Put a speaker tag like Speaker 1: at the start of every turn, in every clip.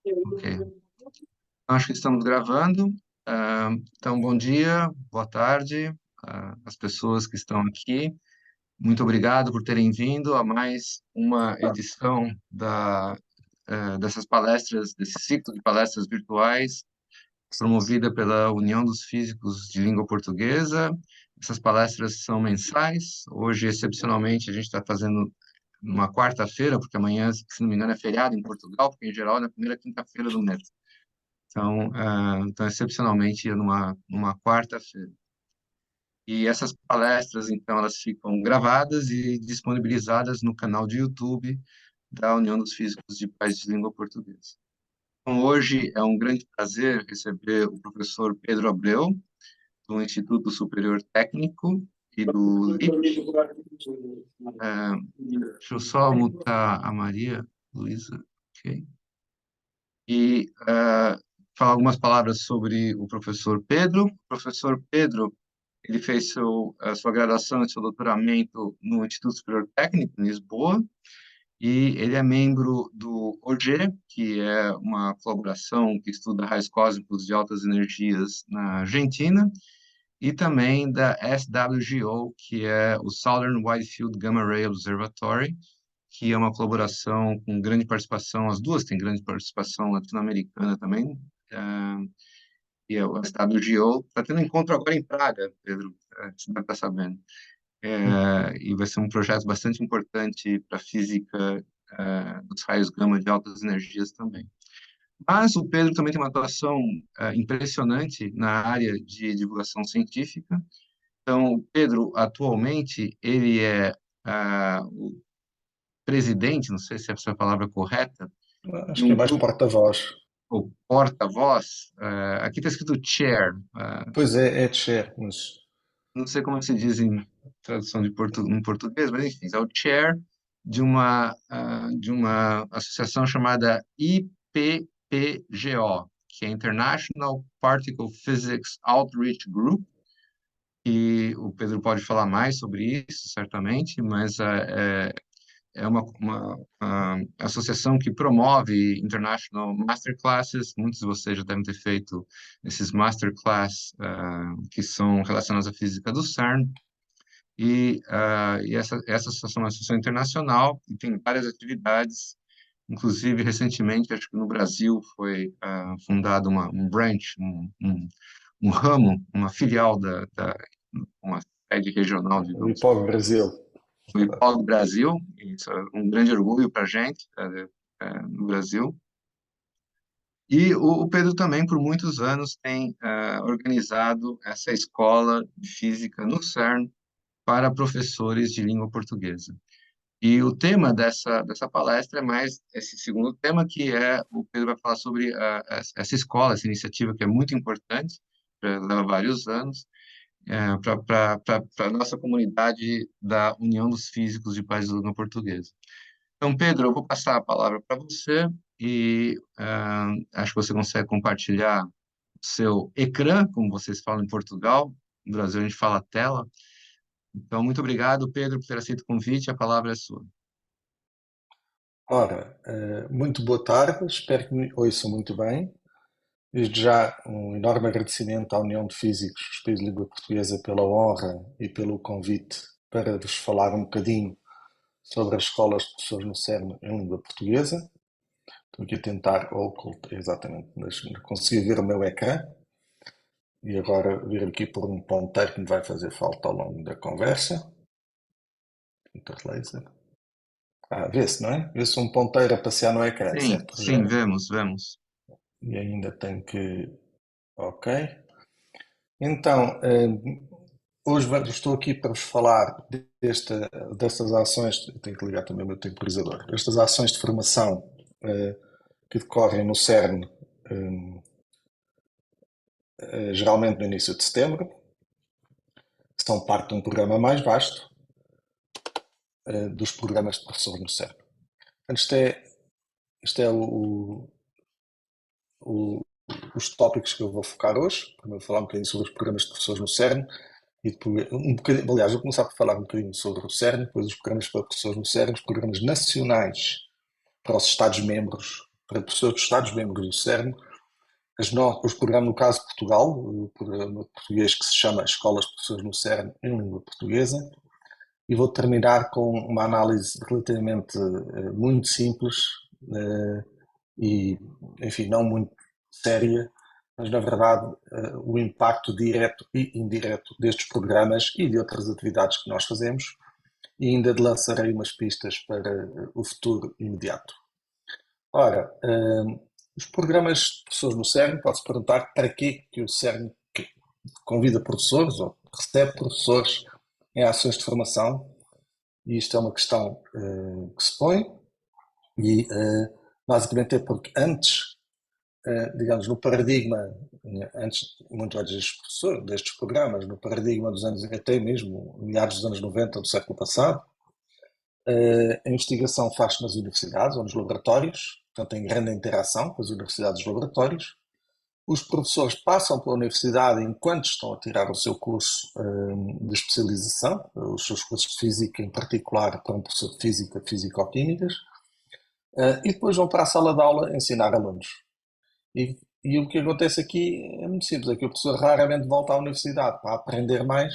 Speaker 1: Ok. Acho que estamos gravando. Então, bom dia, boa tarde, às pessoas que estão aqui. Muito obrigado por terem vindo a mais uma edição dessas palestras, desse ciclo de palestras virtuais, promovida pela União dos Físicos de Língua Portuguesa. Essas palestras são mensais. Hoje, excepcionalmente, a gente está fazendo numa quarta-feira, porque amanhã, se não me engano, é feriado em Portugal, porque, em geral, é na primeira quinta-feira do mês. Então, excepcionalmente, numa quarta-feira. E essas palestras, então, elas ficam gravadas e disponibilizadas no canal de YouTube da União dos Físicos de Países de Língua Portuguesa. Então, hoje é um grande prazer receber o professor Pedro Abreu, do Instituto Superior Técnico e do LIP. Deixa eu só mutar a Maria Luísa, ok? E falar algumas palavras sobre o professor Pedro. O professor Pedro, ele fez a sua graduação e seu doutoramento no Instituto Superior Técnico, em Lisboa, e ele é membro do OGE, que é uma colaboração que estuda raios cósmicos de altas energias na Argentina, e também da SWGO, que é o Southern Wide-Field Gamma Ray Observatory, que é uma colaboração com grande participação, as duas têm grande participação latino-americana também, e é o SWGO. Está tendo um encontro agora em Praga, Pedro, você deve estar sabendo. E vai ser um projeto bastante importante para a física dos raios gama de altas energias também. Mas o Pedro também tem uma atuação impressionante na área de divulgação científica. Então, o Pedro, atualmente, ele é o presidente, não sei se é essa a palavra correta, de
Speaker 2: Acho que é
Speaker 1: um
Speaker 2: mais
Speaker 1: grupo,
Speaker 2: porta-voz.
Speaker 1: ou porta-voz, aqui está escrito chair,
Speaker 2: Pois é, é de share, mas
Speaker 1: não sei como se diz em tradução em português, mas enfim, é o chair de uma associação chamada IPPGO, que é International Particle Physics Outreach Group, e o Pedro pode falar mais sobre isso, certamente, mas é uma associação que promove International Masterclasses. Muitos de vocês já devem ter feito esses masterclass que são relacionados à física do CERN. E essa associação é uma associação internacional e tem várias atividades. Inclusive, recentemente, acho que no Brasil foi fundado um branch, um ramo, uma filial uma sede regional,
Speaker 2: o
Speaker 1: digamos,
Speaker 2: IPOG Brasil.
Speaker 1: do IPOG Brasil. Isso é um grande orgulho para a gente no Brasil. E o Pedro também, por muitos anos, tem organizado essa escola de física no CERN para professores de língua portuguesa. E o tema dessa palestra é mais esse segundo tema, que o Pedro vai falar sobre essa escola, essa iniciativa que é muito importante, leva vários anos, para a nossa comunidade da União dos Físicos de Países de Língua Portuguesa. Então, Pedro, eu vou passar a palavra para você e acho que você consegue compartilhar o seu ecrã, como vocês falam em Portugal. No Brasil, a gente fala tela. Então, muito obrigado, Pedro, por ter aceito o convite. A palavra é sua.
Speaker 2: Ora, muito boa tarde, espero que me ouçam muito bem. Desde já, um enorme agradecimento à União de Físicos dos Países de Língua Portuguesa pela honra e pelo convite para vos falar um bocadinho sobre as escolas de professores no CERN em língua portuguesa. Estou aqui a tentar ocultar, exatamente, mas consegui ver o meu ecrã e agora vir aqui por um ponteiro que me vai fazer falta ao longo da conversa. Interlaser. Vê-se, não é? Vê-se um ponteiro a passear no ecrã,
Speaker 1: Sim,
Speaker 2: certo,
Speaker 1: sim,
Speaker 2: Rogério?
Speaker 1: vemos.
Speaker 2: E ainda tem que. Ok. Então, hoje estou aqui para vos falar destas ações. Tenho que ligar também o meu temporizador. Estas ações de formação que decorrem no CERN, geralmente no início de setembro, que são parte de um programa mais vasto dos programas de professores no CERN. Portanto, isto é o- os tópicos que eu vou focar hoje. Primeiro, vou falar um bocadinho sobre os programas de professores no CERN e depois, aliás, vou começar por falar um bocadinho sobre o CERN, depois os programas para professores no CERN, os programas nacionais para os Estados-membros, para os Estados-membros do CERN, os programas, no caso de Portugal, o programa português que se chama Escolas de Professores no CERN em língua portuguesa, e vou terminar com uma análise relativamente muito simples e, enfim, não muito séria, mas na verdade o impacto direto e indireto destes programas e de outras atividades que nós fazemos, e ainda lançarei umas pistas para o futuro imediato. Ora, os programas de professores no CERN, pode-se perguntar para que o CERN convida professores ou recebe professores em ações de formação, e isto é uma questão que se põe, e basicamente é porque antes, digamos, no paradigma, antes, muito antes destes programas, no paradigma dos anos, até mesmo meados dos anos 90 do século passado, a investigação faz-se nas universidades ou nos laboratórios, portanto em grande interação com as universidades e os laboratórios. Os professores passam pela universidade enquanto estão a tirar o seu curso de especialização, os seus cursos de física, em particular para um professor de física, físico-químicas, e depois vão para a sala de aula ensinar alunos. E o que acontece aqui é muito simples, é que o professor raramente volta à universidade para aprender mais,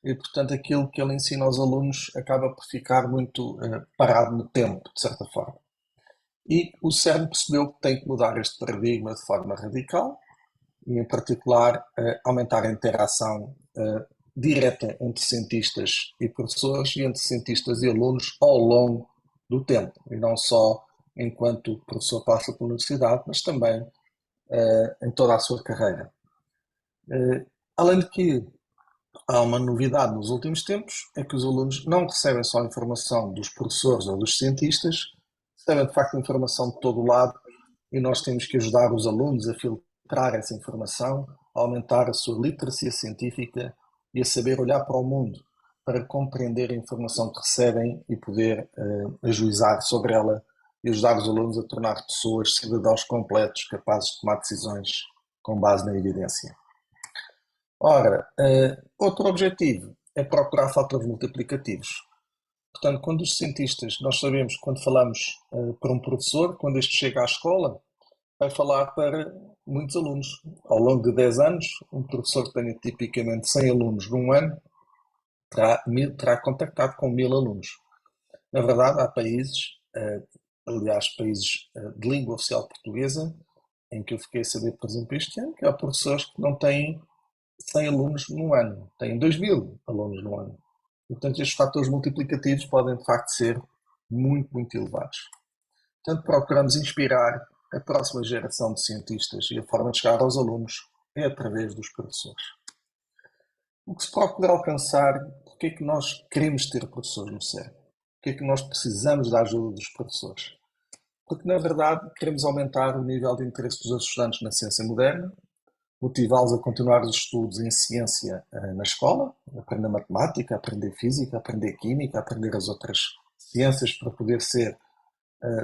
Speaker 2: e portanto aquilo que ele ensina aos alunos acaba por ficar muito parado no tempo, de certa forma. E o CERN percebeu que tem que mudar este paradigma de forma radical e, em particular, aumentar a interação direta entre cientistas e professores e entre cientistas e alunos ao longo do tempo, e não só enquanto o professor passa pela universidade, mas também em toda a sua carreira. Além de que há uma novidade nos últimos tempos, é que os alunos não recebem só informação dos professores ou dos cientistas, recebem de facto informação de todo o lado, e nós temos que ajudar os alunos a filtrar essa informação, a aumentar a sua literacia científica e a saber olhar para o mundo para compreender a informação que recebem e poder ajuizar sobre ela, e ajudar os alunos a tornar pessoas, cidadãos completos, capazes de tomar decisões com base na evidência. Ora, outro objetivo é procurar fatores multiplicativos. Portanto, quando os cientistas, nós sabemos que quando falamos para um professor, quando este chega à escola, vai falar para muitos alunos. Ao longo de 10 anos, um professor que tenha tipicamente 100 alunos num ano, terá contactado com 1000 alunos. Na verdade, há países, aliás, países de língua oficial portuguesa, em que eu fiquei a saber, por exemplo, este ano, que há professores que não têm 100 alunos no ano, têm 2000 alunos no ano. Portanto, estes fatores multiplicativos podem, de facto, ser muito, muito elevados. Portanto, procuramos inspirar a próxima geração de cientistas, e a forma de chegar aos alunos é através dos professores. O que se procura alcançar, porque é que nós queremos ter professores no CERN? Porque é que nós precisamos da ajuda dos professores? Porque, na verdade, queremos aumentar o nível de interesse dos estudantes na ciência moderna, motivá-los a continuar os estudos em ciência na escola, aprender matemática, aprender física, aprender química, aprender as outras ciências para poder ser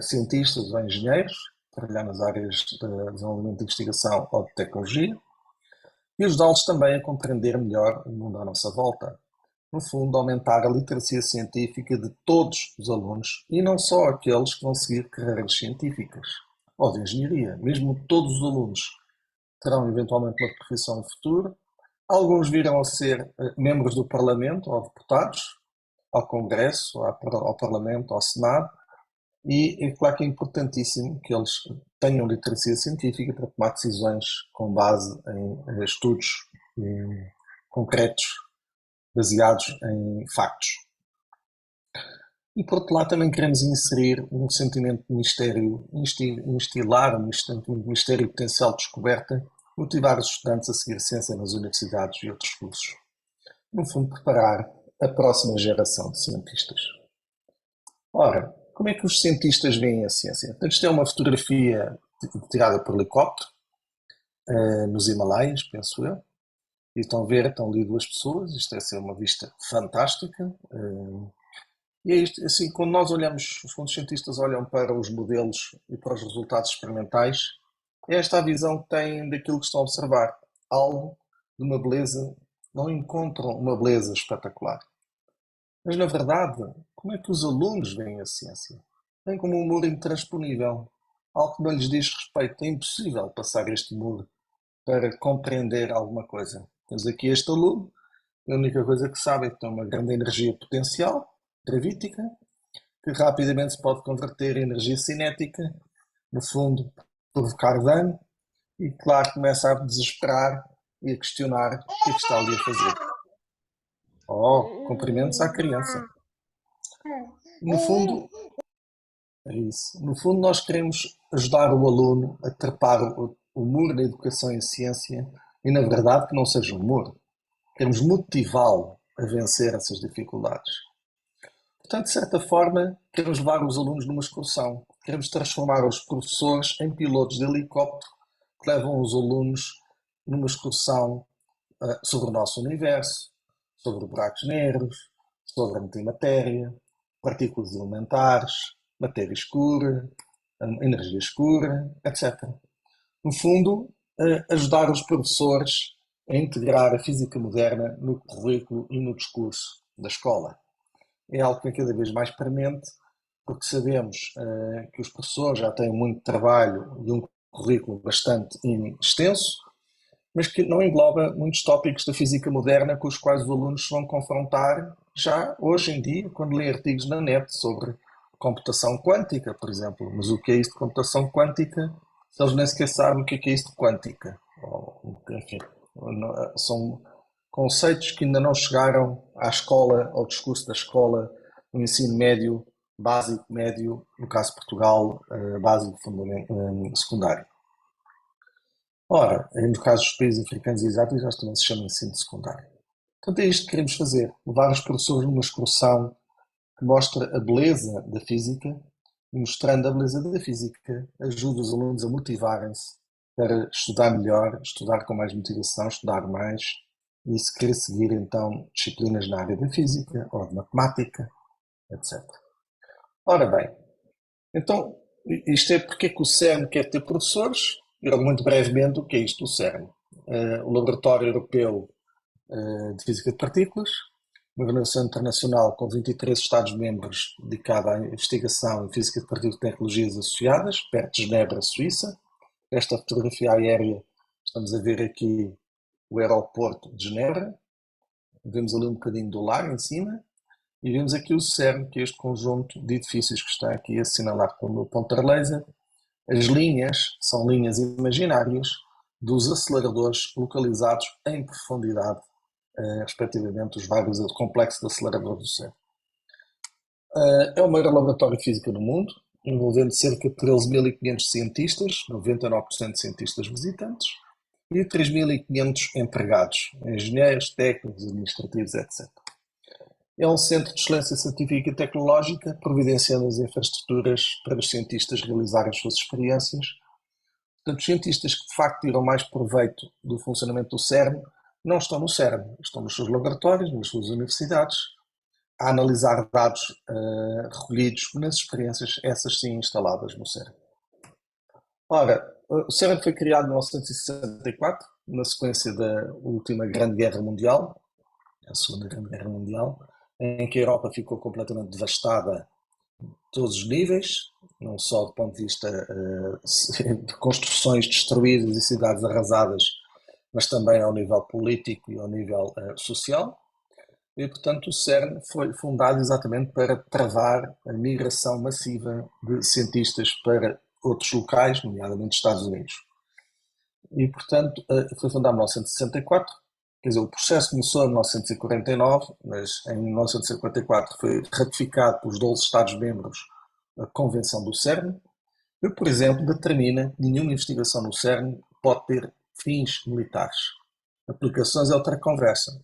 Speaker 2: cientistas ou engenheiros, trabalhar nas áreas de desenvolvimento de investigação ou de tecnologia, e ajudá-los também a compreender melhor o mundo à nossa volta. No fundo, aumentar a literacia científica de todos os alunos, e não só aqueles que vão seguir carreiras científicas ou de engenharia. Mesmo todos os alunos terão eventualmente uma profissão no futuro. Alguns virão a ser membros do Parlamento ou deputados, ao Congresso, ao Parlamento, ao Senado, e é claro que é importantíssimo que eles tenham literacia científica para tomar decisões com base em estudos concretos, baseados em factos. E por outro lado também queremos inserir um sentimento de mistério, instilar um sentimento de mistério e potencial de descoberta, motivar os estudantes a seguir ciência nas universidades e outros cursos. No fundo, preparar a próxima geração de cientistas. Ora, como é que os cientistas veem a ciência? Portanto, isto é uma fotografia tirada por helicóptero, nos Himalaias, penso eu. E estão ali duas pessoas, isto deve ser uma vista fantástica. E é isto, assim, quando nós olhamos, quando os cientistas olham para os modelos e para os resultados experimentais, é esta a visão que têm daquilo que estão a observar. Algo de uma beleza, não encontram uma beleza espetacular. Mas, na verdade, como é que os alunos veem a ciência? Bem como um muro intransponível, algo que não lhes diz respeito. É impossível passar este muro para compreender alguma coisa. Temos aqui este aluno, a única coisa que sabe é que tem uma grande energia potencial, gravítica, que rapidamente se pode converter em energia cinética, no fundo, provocar dano, e claro, começa a desesperar e a questionar o que é que está ali a fazer. Oh, cumprimentos à criança. No fundo, é isso. No fundo, nós queremos ajudar o aluno a trepar o muro da educação e ciência e, na verdade, que não seja um muro. Queremos motivá-lo a vencer essas dificuldades. Portanto, de certa forma, queremos levar os alunos numa excursão. Queremos transformar os professores em pilotos de helicóptero que levam os alunos numa excursão sobre o nosso universo, sobre buracos negros, sobre antimatéria, partículas elementares, matéria escura, energia escura, etc. No fundo, ajudar os professores a integrar a física moderna no currículo e no discurso da escola. É algo que é cada vez mais premente, porque sabemos que os professores já têm muito trabalho e um currículo bastante extenso, mas que não engloba muitos tópicos da física moderna com os quais os alunos se vão confrontar já hoje em dia, quando lêem artigos na net sobre computação quântica, por exemplo. Mas o que é isto de computação quântica? Se eles nem sequer sabem o que é isto de quântica. Enfim, são conceitos que ainda não chegaram à escola, ao discurso da escola, no ensino médio, básico, médio, no caso de Portugal, básico, secundário. Ora, no caso dos países africanos e asiáticos, nós também se chama ensino secundário. Portanto, é isto que queremos fazer: levar os professores numa excursão que mostra a beleza da física, e mostrando a beleza da física, ajuda os alunos a motivarem-se para estudar melhor, estudar com mais motivação, estudar mais, e se querer seguir então disciplinas na área da física ou de matemática, etc. Ora bem, então isto é porque é que o CERN quer ter professores, e muito brevemente o que é isto do CERN. O Laboratório Europeu de Física de Partículas, uma organização internacional com 23 Estados-membros dedicada à investigação em Física de Partículas e Tecnologias Associadas, perto de Genebra, Suíça. Esta fotografia aérea, estamos a ver aqui o aeroporto de Genebra, vemos ali um bocadinho do lago em cima, e vemos aqui o CERN, que é este conjunto de edifícios que está aqui assinalado com o meu pointer laser. As linhas são linhas imaginárias dos aceleradores localizados em profundidade, respectivamente, os vários complexos de aceleradores do CERN. É o maior laboratório de física do mundo, envolvendo cerca de 13.500 cientistas, 99% de cientistas visitantes, e 3.500 empregados, engenheiros, técnicos, administrativos, etc. É um centro de excelência científica e tecnológica, providenciando as infraestruturas para os cientistas realizarem as suas experiências. Portanto, os cientistas que de facto tiram mais proveito do funcionamento do CERN não estão no CERN, estão nos seus laboratórios, nas suas universidades, a analisar dados recolhidos nas experiências, essas sim instaladas no CERN. Ora, o CERN foi criado em 1964, na sequência da última Grande Guerra Mundial, a Segunda Grande Guerra Mundial, em que a Europa ficou completamente devastada a todos os níveis, não só do ponto de vista de construções destruídas e cidades arrasadas, mas também ao nível político e ao nível social. E, portanto, o CERN foi fundado exatamente para travar a migração massiva de cientistas para outros locais, nomeadamente Estados Unidos. E, portanto, foi fundado em 1964. Quer dizer, o processo começou em 1949, mas em 1954 foi ratificado pelos 12 Estados-membros a Convenção do CERN, que, por exemplo, determina que nenhuma investigação no CERN pode ter fins militares. Aplicações é outra conversa.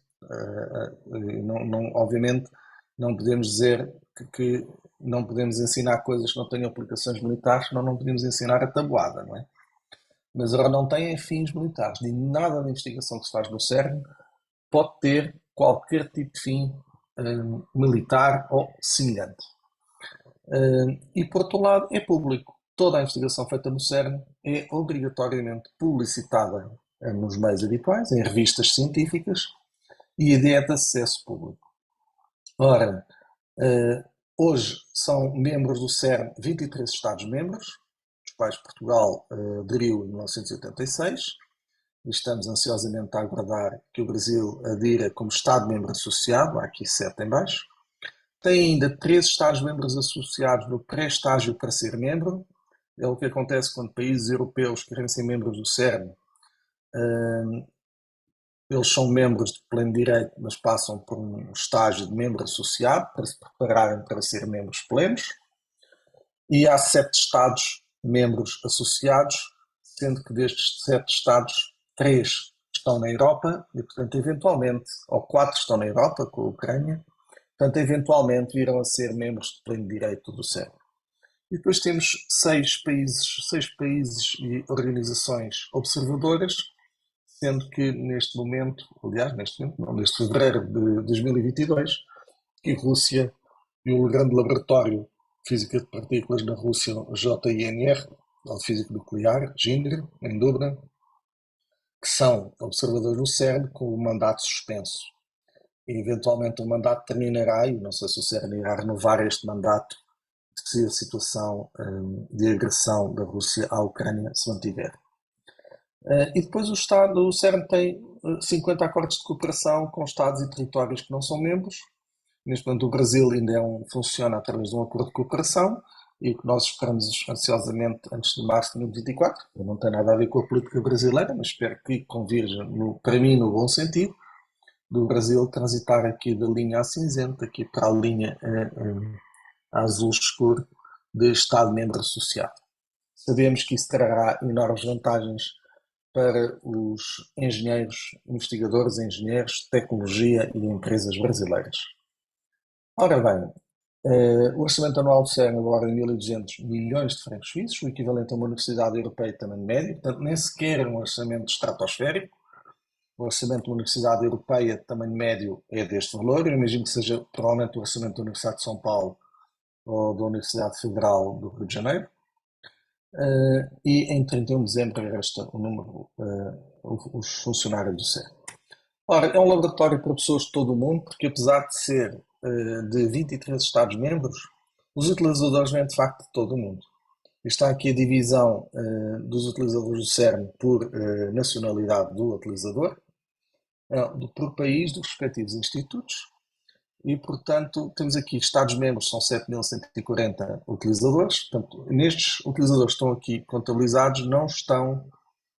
Speaker 2: Obviamente, não podemos dizer que não podemos ensinar coisas que não tenham aplicações militares, senão não podemos ensinar a tabuada, não é? Mas agora não têm fins militares. Nem nada da investigação que se faz no CERN pode ter qualquer tipo de fim militar ou semelhante. E, por outro lado, é público. Toda a investigação feita no CERN é obrigatoriamente publicitada nos meios habituais, em revistas científicas, e a ideia é de acesso público. Ora, Hoje são membros do CERN 23 Estados-membros, dos quais Portugal aderiu em 1986, e estamos ansiosamente a aguardar que o Brasil adira como Estado-membro associado, há aqui 7 em baixo. Tem ainda 3 Estados-membros associados no pré-estágio para ser membro. É o que acontece quando países europeus querem ser membros do CERN. Eles são membros de pleno direito, mas passam por um estágio de membro associado para se prepararem para ser membros plenos. E há 7 Estados-membros associados, sendo que destes 7 Estados, 3 estão na Europa e, portanto, eventualmente, ou 4 estão na Europa, com a Ucrânia, portanto, eventualmente virão a ser membros de pleno direito do CERN. E depois temos 6 países e organizações observadoras, sendo que neste momento, aliás, neste fevereiro de 2022, que Rússia e o grande laboratório de física de partículas na Rússia, JINR, ou de física nuclear, JINR, em Dubna, que são observadores do CERN com o mandato suspenso. E eventualmente o mandato terminará, e não sei se o CERN irá renovar este mandato, se a situação de agressão da Rússia à Ucrânia se mantiver. E depois o CERN tem 50 acordos de cooperação com Estados e territórios que não são membros. Neste momento o Brasil ainda funciona através de um acordo de cooperação e que nós esperamos ansiosamente antes de março de 2024. Não tem nada a ver com a política brasileira, mas espero que convirja, para mim, no bom sentido, do Brasil transitar aqui da linha a cinzenta, aqui para a linha azul escuro de Estado-membro associado. Sabemos que isso trará enormes vantagens para os engenheiros, investigadores, engenheiros de tecnologia e empresas brasileiras. Ora bem, o orçamento anual do CERN agora é 1.200 milhões de francos suíços, o equivalente a uma universidade europeia de tamanho médio, portanto nem sequer é um orçamento estratosférico. O orçamento da Universidade Europeia de tamanho médio é deste valor. Eu imagino que seja provavelmente o orçamento da Universidade de São Paulo ou da Universidade Federal do Rio de Janeiro. E em 31 de dezembro resta o número, os funcionários do CERN. Ora, é um laboratório para pessoas de todo o mundo, porque apesar de ser de 23 Estados-membros, os utilizadores vêm de facto de todo o mundo. Está aqui a divisão dos utilizadores do CERN por nacionalidade do utilizador, por país dos respectivos institutos, e portanto temos aqui Estados-membros, são 7.140 utilizadores. Portanto, nestes utilizadores que estão aqui contabilizados não estão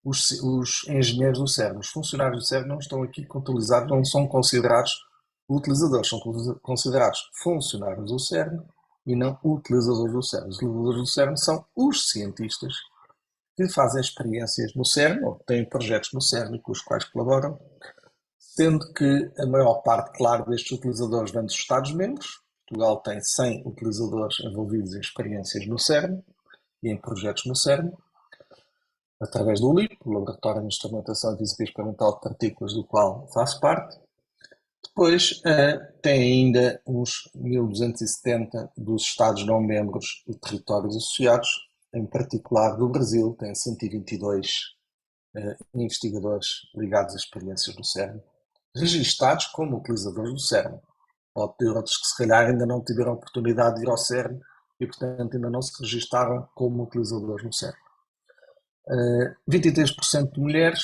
Speaker 2: os engenheiros do CERN, os funcionários do CERN não estão aqui contabilizados, não são considerados utilizadores, são considerados funcionários do CERN e não utilizadores do CERN. Os utilizadores do CERN são os cientistas que fazem experiências no CERN ou têm projetos no CERN com os quais colaboram, sendo que a maior parte, claro, destes utilizadores vem dos Estados-membros. Portugal tem 100 utilizadores envolvidos em experiências no CERN e em projetos no CERN, através do LIP, o Laboratório de Instrumentação e Física Experimental de Partículas, do qual faço parte. Depois tem ainda uns 1.270 dos Estados não-membros e territórios associados, em particular do Brasil, tem 122 investigadores ligados a experiências do CERN, registados como utilizadores do CERN. Pode ter outros que se calhar ainda não tiveram oportunidade de ir ao CERN e portanto ainda não se registaram como utilizadores no CERN. 23% de mulheres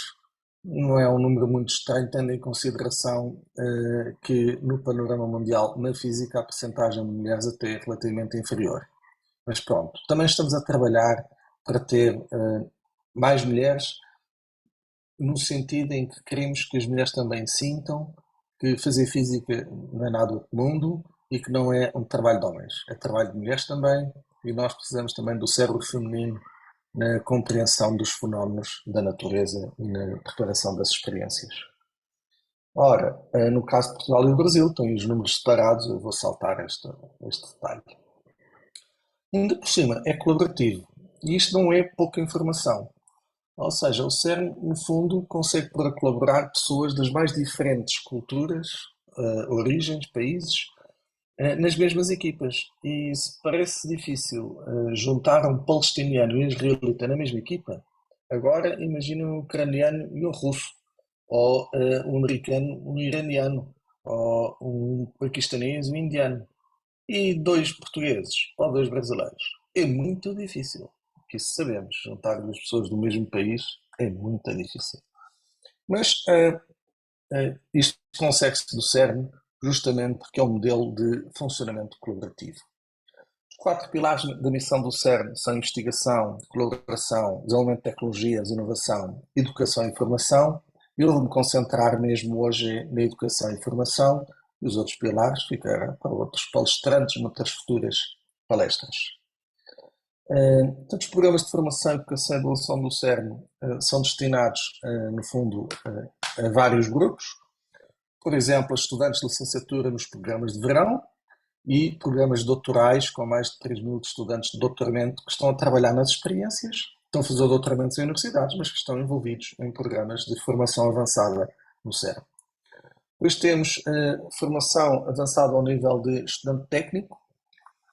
Speaker 2: não é um número muito estranho, tendo em consideração que no panorama mundial, na física, a percentagem de mulheres até é relativamente inferior. Mas pronto, também estamos a trabalhar para ter mais mulheres, no sentido em que queremos que as mulheres também sintam que fazer física não é nada do outro mundo e que não é um trabalho de homens, é trabalho de mulheres também, e nós precisamos também do cérebro feminino na compreensão dos fenómenos da natureza e na preparação das experiências. Ora, no caso de Portugal e do Brasil, estão os números separados, eu vou saltar este detalhe. Ainda por cima, é colaborativo, e isto não é pouca informação. Ou seja, o CERN, no fundo, consegue pôr a colaborar pessoas das mais diferentes culturas, origens, países, nas mesmas equipas. E se parece difícil juntar um palestiniano e um israelita na mesma equipa, agora imagine um ucraniano e um russo, ou um americano e um iraniano, ou um paquistanês e um indiano. e 2 portugueses ou 2 brasileiros. É muito difícil, que isso sabemos. Juntar 2 pessoas do mesmo país é muito difícil. Mas isto consegue-se do CERN justamente porque é um modelo de funcionamento colaborativo. Os 4 pilares da missão do CERN são investigação, colaboração, desenvolvimento de tecnologias, inovação, educação e informação. Eu vou-me concentrar mesmo hoje na educação e informação e os outros pilares ficarão para outros palestrantes noutras futuras palestras. Portanto, os programas de formação, educação e evolução do CERN são destinados, no fundo, a vários grupos. Por exemplo, a estudantes de licenciatura nos programas de verão e programas doutorais com mais de 3 mil estudantes de doutoramento que estão a trabalhar nas experiências, estão a fazer doutoramentos em universidades, mas que estão envolvidos em programas de formação avançada no CERN. Depois temos formação avançada ao nível de estudante técnico,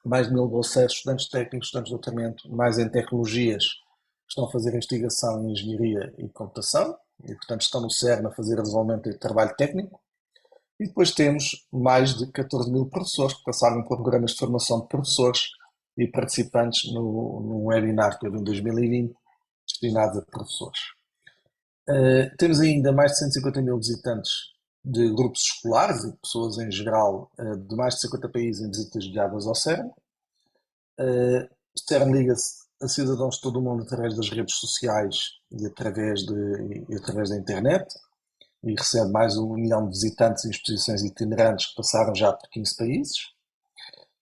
Speaker 2: mais de 1000 bolseiros, estudantes técnicos, estudantes de doutoramento, mais em tecnologias, que estão a fazer investigação em engenharia e computação, e portanto estão no CERN a fazer desenvolvimento de trabalho técnico. E depois temos mais de 14 mil professores que passaram por programas de formação de professores e participantes no webinar que teve em 2020, destinados a professores. Temos ainda mais de 150 mil visitantes de grupos escolares e pessoas em geral de mais de 50 países em visitas guiadas ao CERN. O CERN liga-se a cidadãos de todo o mundo através das redes sociais e através da internet e recebe mais de 1 milhão de visitantes em exposições itinerantes que passaram já por 15 países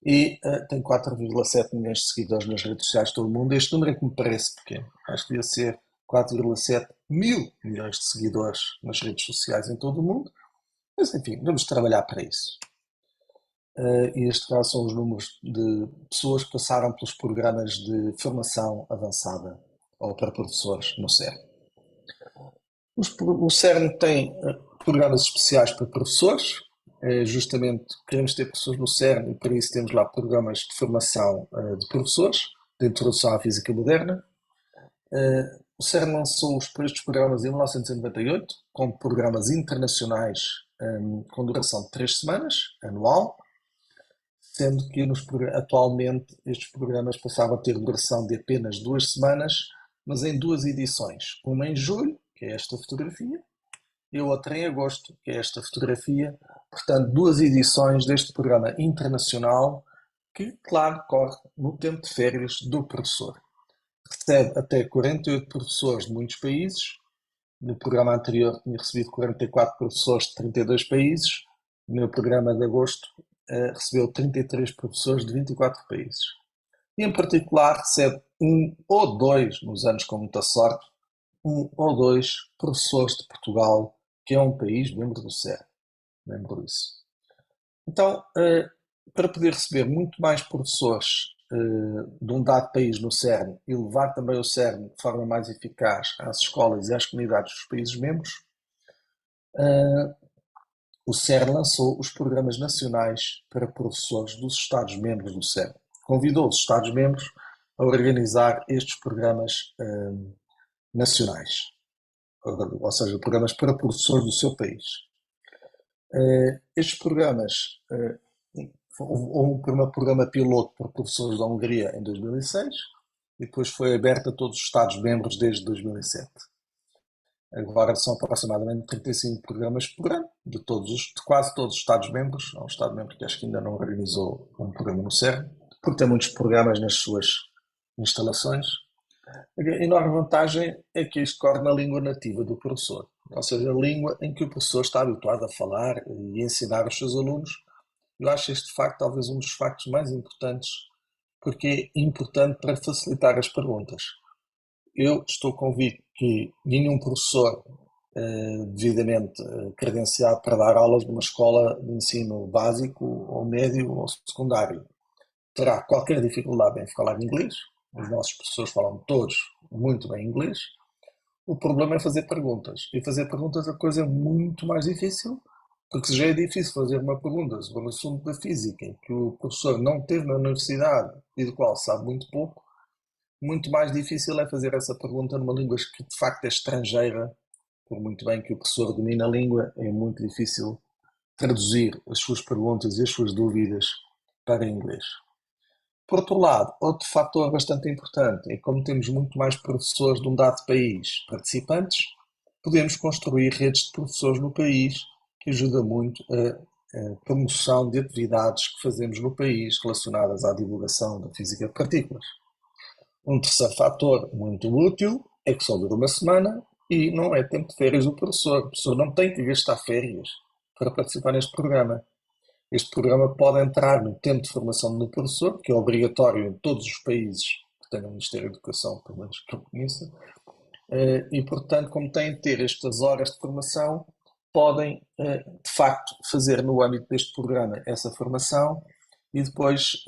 Speaker 2: e tem 4,7 milhões de seguidores nas redes sociais de todo o mundo. Este número é que me parece pequeno. Acho que devia ser 4,7 mil milhões de seguidores nas redes sociais em todo o mundo. Mas enfim, vamos trabalhar para isso. E estes caso são os números de pessoas que passaram pelos programas de formação avançada ou para professores no CERN. O CERN tem programas especiais para professores, justamente queremos ter professores no CERN e para isso temos lá programas de formação de professores, de introdução à física moderna. O CERN lançou estes programas em 1998, com programas internacionais com duração de 3 semanas, anual, sendo que atualmente estes programas passavam a ter duração de apenas 2 semanas, mas em 2 edições, uma em julho, que é esta fotografia, e outra em agosto, que é esta fotografia. Portanto, 2 edições deste programa internacional que, claro, corre no tempo de férias do professor. Recebe até 48 professores de muitos países. No programa anterior tinha recebido 44 professores de 32 países. No meu programa de agosto recebeu 33 professores de 24 países. E, em particular, recebe 1 ou 2, nos anos com muita sorte, 1 ou 2 professores de Portugal, que é um país membro do CERN. Lembro disso. Então, para poder receber muito mais professores de um dado país no CERN e levar também o CERN de forma mais eficaz às escolas e às comunidades dos países membros, o CERN lançou os programas nacionais para professores dos Estados-membros do CERN. Convidou os Estados-membros a organizar estes programas nacionais, ou seja, programas para professores do seu país. Estes programas, houve um programa piloto para professores da Hungria em 2006 e depois foi aberto a todos os Estados-membros desde 2007. Agora são aproximadamente 35 programas por ano, de quase todos os Estados-membros. Há um Estado-membro que acho que ainda não organizou um programa no CERN, porque tem muitos programas nas suas instalações. A enorme vantagem é que isto corre na língua nativa do professor, ou seja, a língua em que o professor está habituado a falar e ensinar os seus alunos. Eu acho este facto talvez um dos factos mais importantes, porque é importante para facilitar as perguntas. Eu estou convicto que nenhum professor devidamente credenciado para dar aulas numa escola de ensino básico, ou médio, ou secundário terá qualquer dificuldade em falar inglês. Os nossos professores falam todos muito bem inglês. O problema é fazer perguntas. E fazer perguntas é a coisa muito mais difícil, porque se já é difícil fazer uma pergunta sobre o assunto da física, que o professor não teve na universidade e do qual sabe muito pouco, muito mais difícil é fazer essa pergunta numa língua que de facto é estrangeira. Por muito bem que o professor domine a língua, é muito difícil traduzir as suas perguntas e as suas dúvidas para inglês. Por outro lado, outro fator bastante importante é que, como temos muito mais professores de um dado país participantes, podemos construir redes de professores no país, que ajuda muito a promoção de atividades que fazemos no país relacionadas à divulgação da física de partículas. Um terceiro fator muito útil é que só dura uma semana e não é tempo de férias do professor. O professor não tem que gastar férias para participar neste programa. Este programa pode entrar no tempo de formação do professor, que é obrigatório em todos os países que tenham o Ministério da Educação, pelo menos que eu conheça, e, portanto, como têm de ter estas horas de formação, podem, de facto, fazer no âmbito deste programa essa formação e depois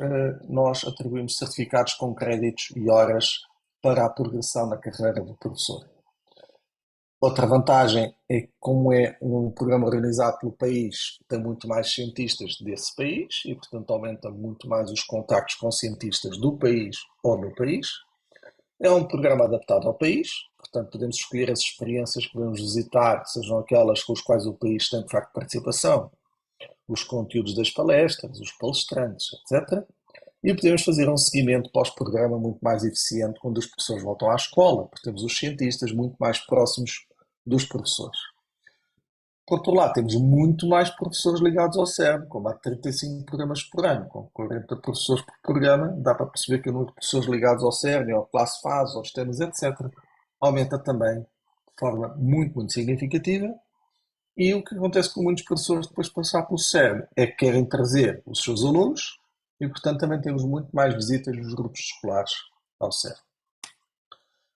Speaker 2: nós atribuímos certificados com créditos e horas para a progressão na carreira do professor. Outra vantagem é que, como é um programa organizado pelo país, tem muito mais cientistas desse país e, portanto, aumenta muito mais os contactos com cientistas do país ou no país. É um programa adaptado ao país, portanto, podemos escolher as experiências que podemos visitar, sejam aquelas com as quais o país tem, de facto, participação, os conteúdos das palestras, os palestrantes, etc. E podemos fazer um seguimento pós-programa muito mais eficiente quando os professores voltam à escola, porque temos os cientistas muito mais próximos dos professores. Por outro lado, temos muito mais professores ligados ao CERN, como há 35 programas por ano, com 40 professores por programa, dá para perceber que o número de professores ligados ao CERN, ao classe fase, aos temas, etc., aumenta também de forma muito significativa. E o que acontece com muitos professores depois de passar pelo CERN é que querem trazer os seus alunos e, portanto, também temos muito mais visitas dos grupos escolares ao CERN.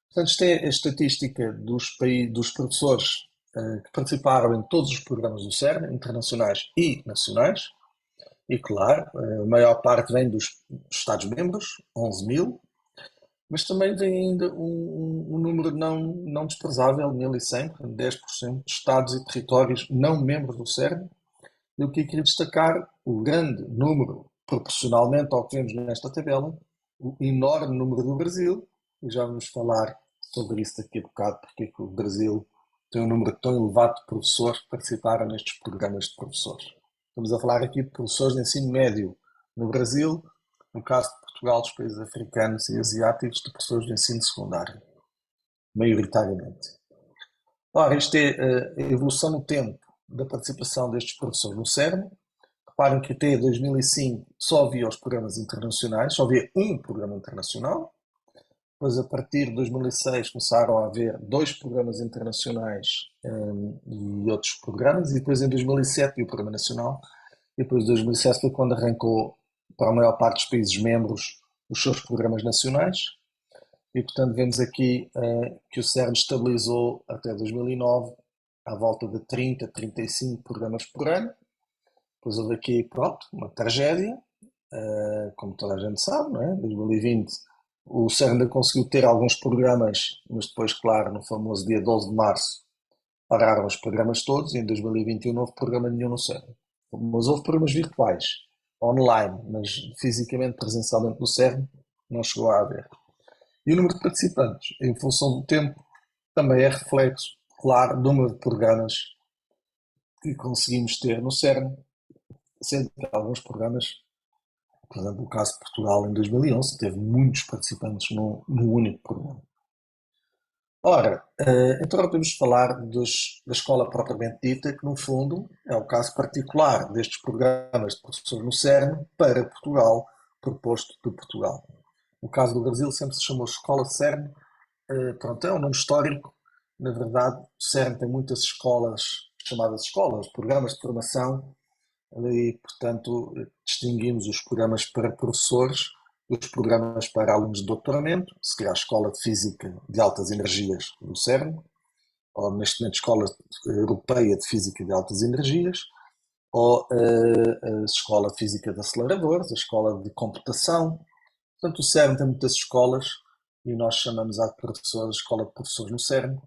Speaker 2: Portanto, isto é a estatística dos professores que participaram em todos os programas do CERN, internacionais e nacionais. E, claro, a maior parte vem dos Estados-membros, 11 mil, mas também vem ainda um número não desprezável, 1.100, 10% de Estados e territórios não membros do CERN. E o que eu queria destacar, o grande número, proporcionalmente ao que vemos nesta tabela, o enorme número do Brasil, e já vamos falar sobre isso daqui a bocado, porque é que o Brasil tem um número tão elevado de professores que participaram nestes programas de professores. Estamos a falar aqui de professores de ensino médio no Brasil, no caso de Portugal, dos países africanos e asiáticos, de professores de ensino secundário, maioritariamente. Ora, isto é a evolução no tempo da participação destes professores no CERN. Reparem que até 2005 só havia os programas internacionais, só havia um programa internacional. Depois, a partir de 2006, começaram a haver dois programas internacionais e outros programas. E depois, em 2007, o programa nacional. E depois, em 2007, foi quando arrancou para a maior parte dos países membros os seus programas nacionais. E, portanto, vemos aqui que o CERN estabilizou até 2009 à volta de 30, 35 programas por ano. Depois houve aqui, pronto, uma tragédia, como toda a gente sabe, não é? Em 2020 o CERN ainda conseguiu ter alguns programas, mas depois, claro, no famoso dia 12 de março, pararam os programas todos e em 2021 não houve programa nenhum no CERN. Mas houve programas virtuais, online, mas fisicamente, presencialmente no CERN, não chegou a haver. E o número de participantes, em função do tempo, também é reflexo, claro, do número de programas que conseguimos ter no CERN, sendo que alguns programas, por exemplo, o caso de Portugal em 2011, teve muitos participantes no único programa. Ora, então podemos falar da escola propriamente dita, que no fundo é o caso particular destes programas de professores no CERN para Portugal, proposto de Portugal. No caso do Brasil sempre se chamou Escola CERN, pronto, é um nome histórico. Na verdade, o CERN tem muitas escolas, chamadas escolas, programas de formação, e, portanto, distinguimos os programas para professores dos programas para alunos de doutoramento, seria a Escola de Física de Altas Energias do CERN, ou neste momento Escola Europeia de Física de Altas Energias, ou a Escola de Física de Aceleradores, a Escola de Computação. Portanto, o CERN tem muitas escolas e nós chamamos a professores, Escola de Professores no CERN,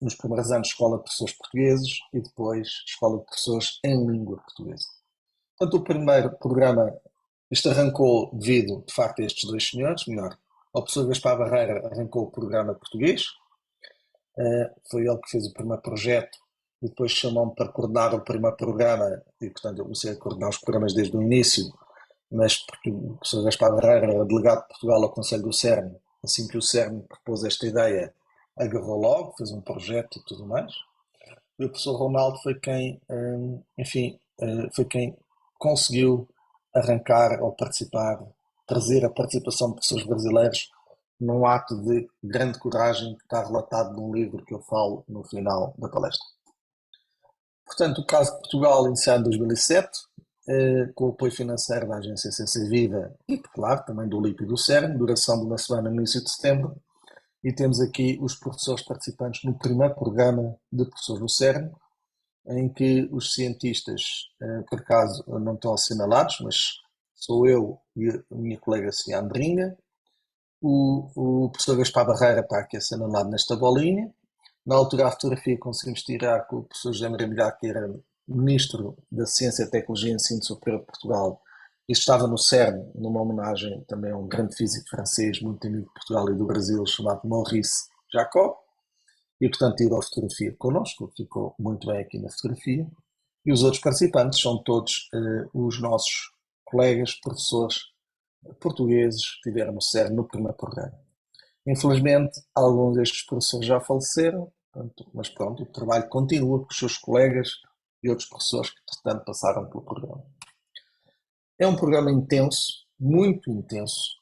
Speaker 2: nos primeiros anos Escola de Professores Portugueses e depois Escola de Professores em Língua Portuguesa. Portanto, o primeiro programa, isto arrancou devido, de facto, a estes dois senhores, melhor, ao professor Gaspar Barreira arrancou o programa português, foi ele que fez o primeiro projeto e depois chamou-me para coordenar o primeiro programa, e portanto eu comecei a coordenar os programas desde o início, mas porque o professor Gaspar Barreira era delegado de Portugal ao Conselho do CERN, assim que o CERN propôs esta ideia, agarrou logo, fez um projeto e tudo mais. E o professor Ronaldo foi quem, enfim, foi quem conseguiu arrancar ou participar, trazer a participação de professores brasileiros num ato de grande coragem que está relatado num livro que eu falo no final da palestra. Portanto, o caso de Portugal, iniciado em 2007, com o apoio financeiro da agência CC Viva e, claro, também do LIP e do CERN, duração de uma semana no início de setembro, e temos aqui os professores participantes no primeiro programa de professores do CERN, em que os cientistas, por acaso, não estão assinalados, mas sou eu e a minha colega Sofia Andrinha. O professor Gaspar Barreira está aqui assinalado nesta bolinha. Na altura, a fotografia conseguimos tirar com o professor José Maria Milhar, que era Ministro da Ciência, Tecnologia e Ensino Superior de Portugal, e estava no CERN, numa homenagem também a um grande físico francês, muito amigo de Portugal e do Brasil, chamado Maurice Jacob, e portanto tirou a fotografia connosco, ficou muito bem aqui na fotografia, e os outros participantes são todos os nossos colegas, professores portugueses que estiveram no CERN no primeiro programa. Infelizmente, alguns destes professores já faleceram, portanto, mas pronto, o trabalho continua com os seus colegas e outros professores que, portanto, passaram pelo programa. É um programa intenso, muito intenso.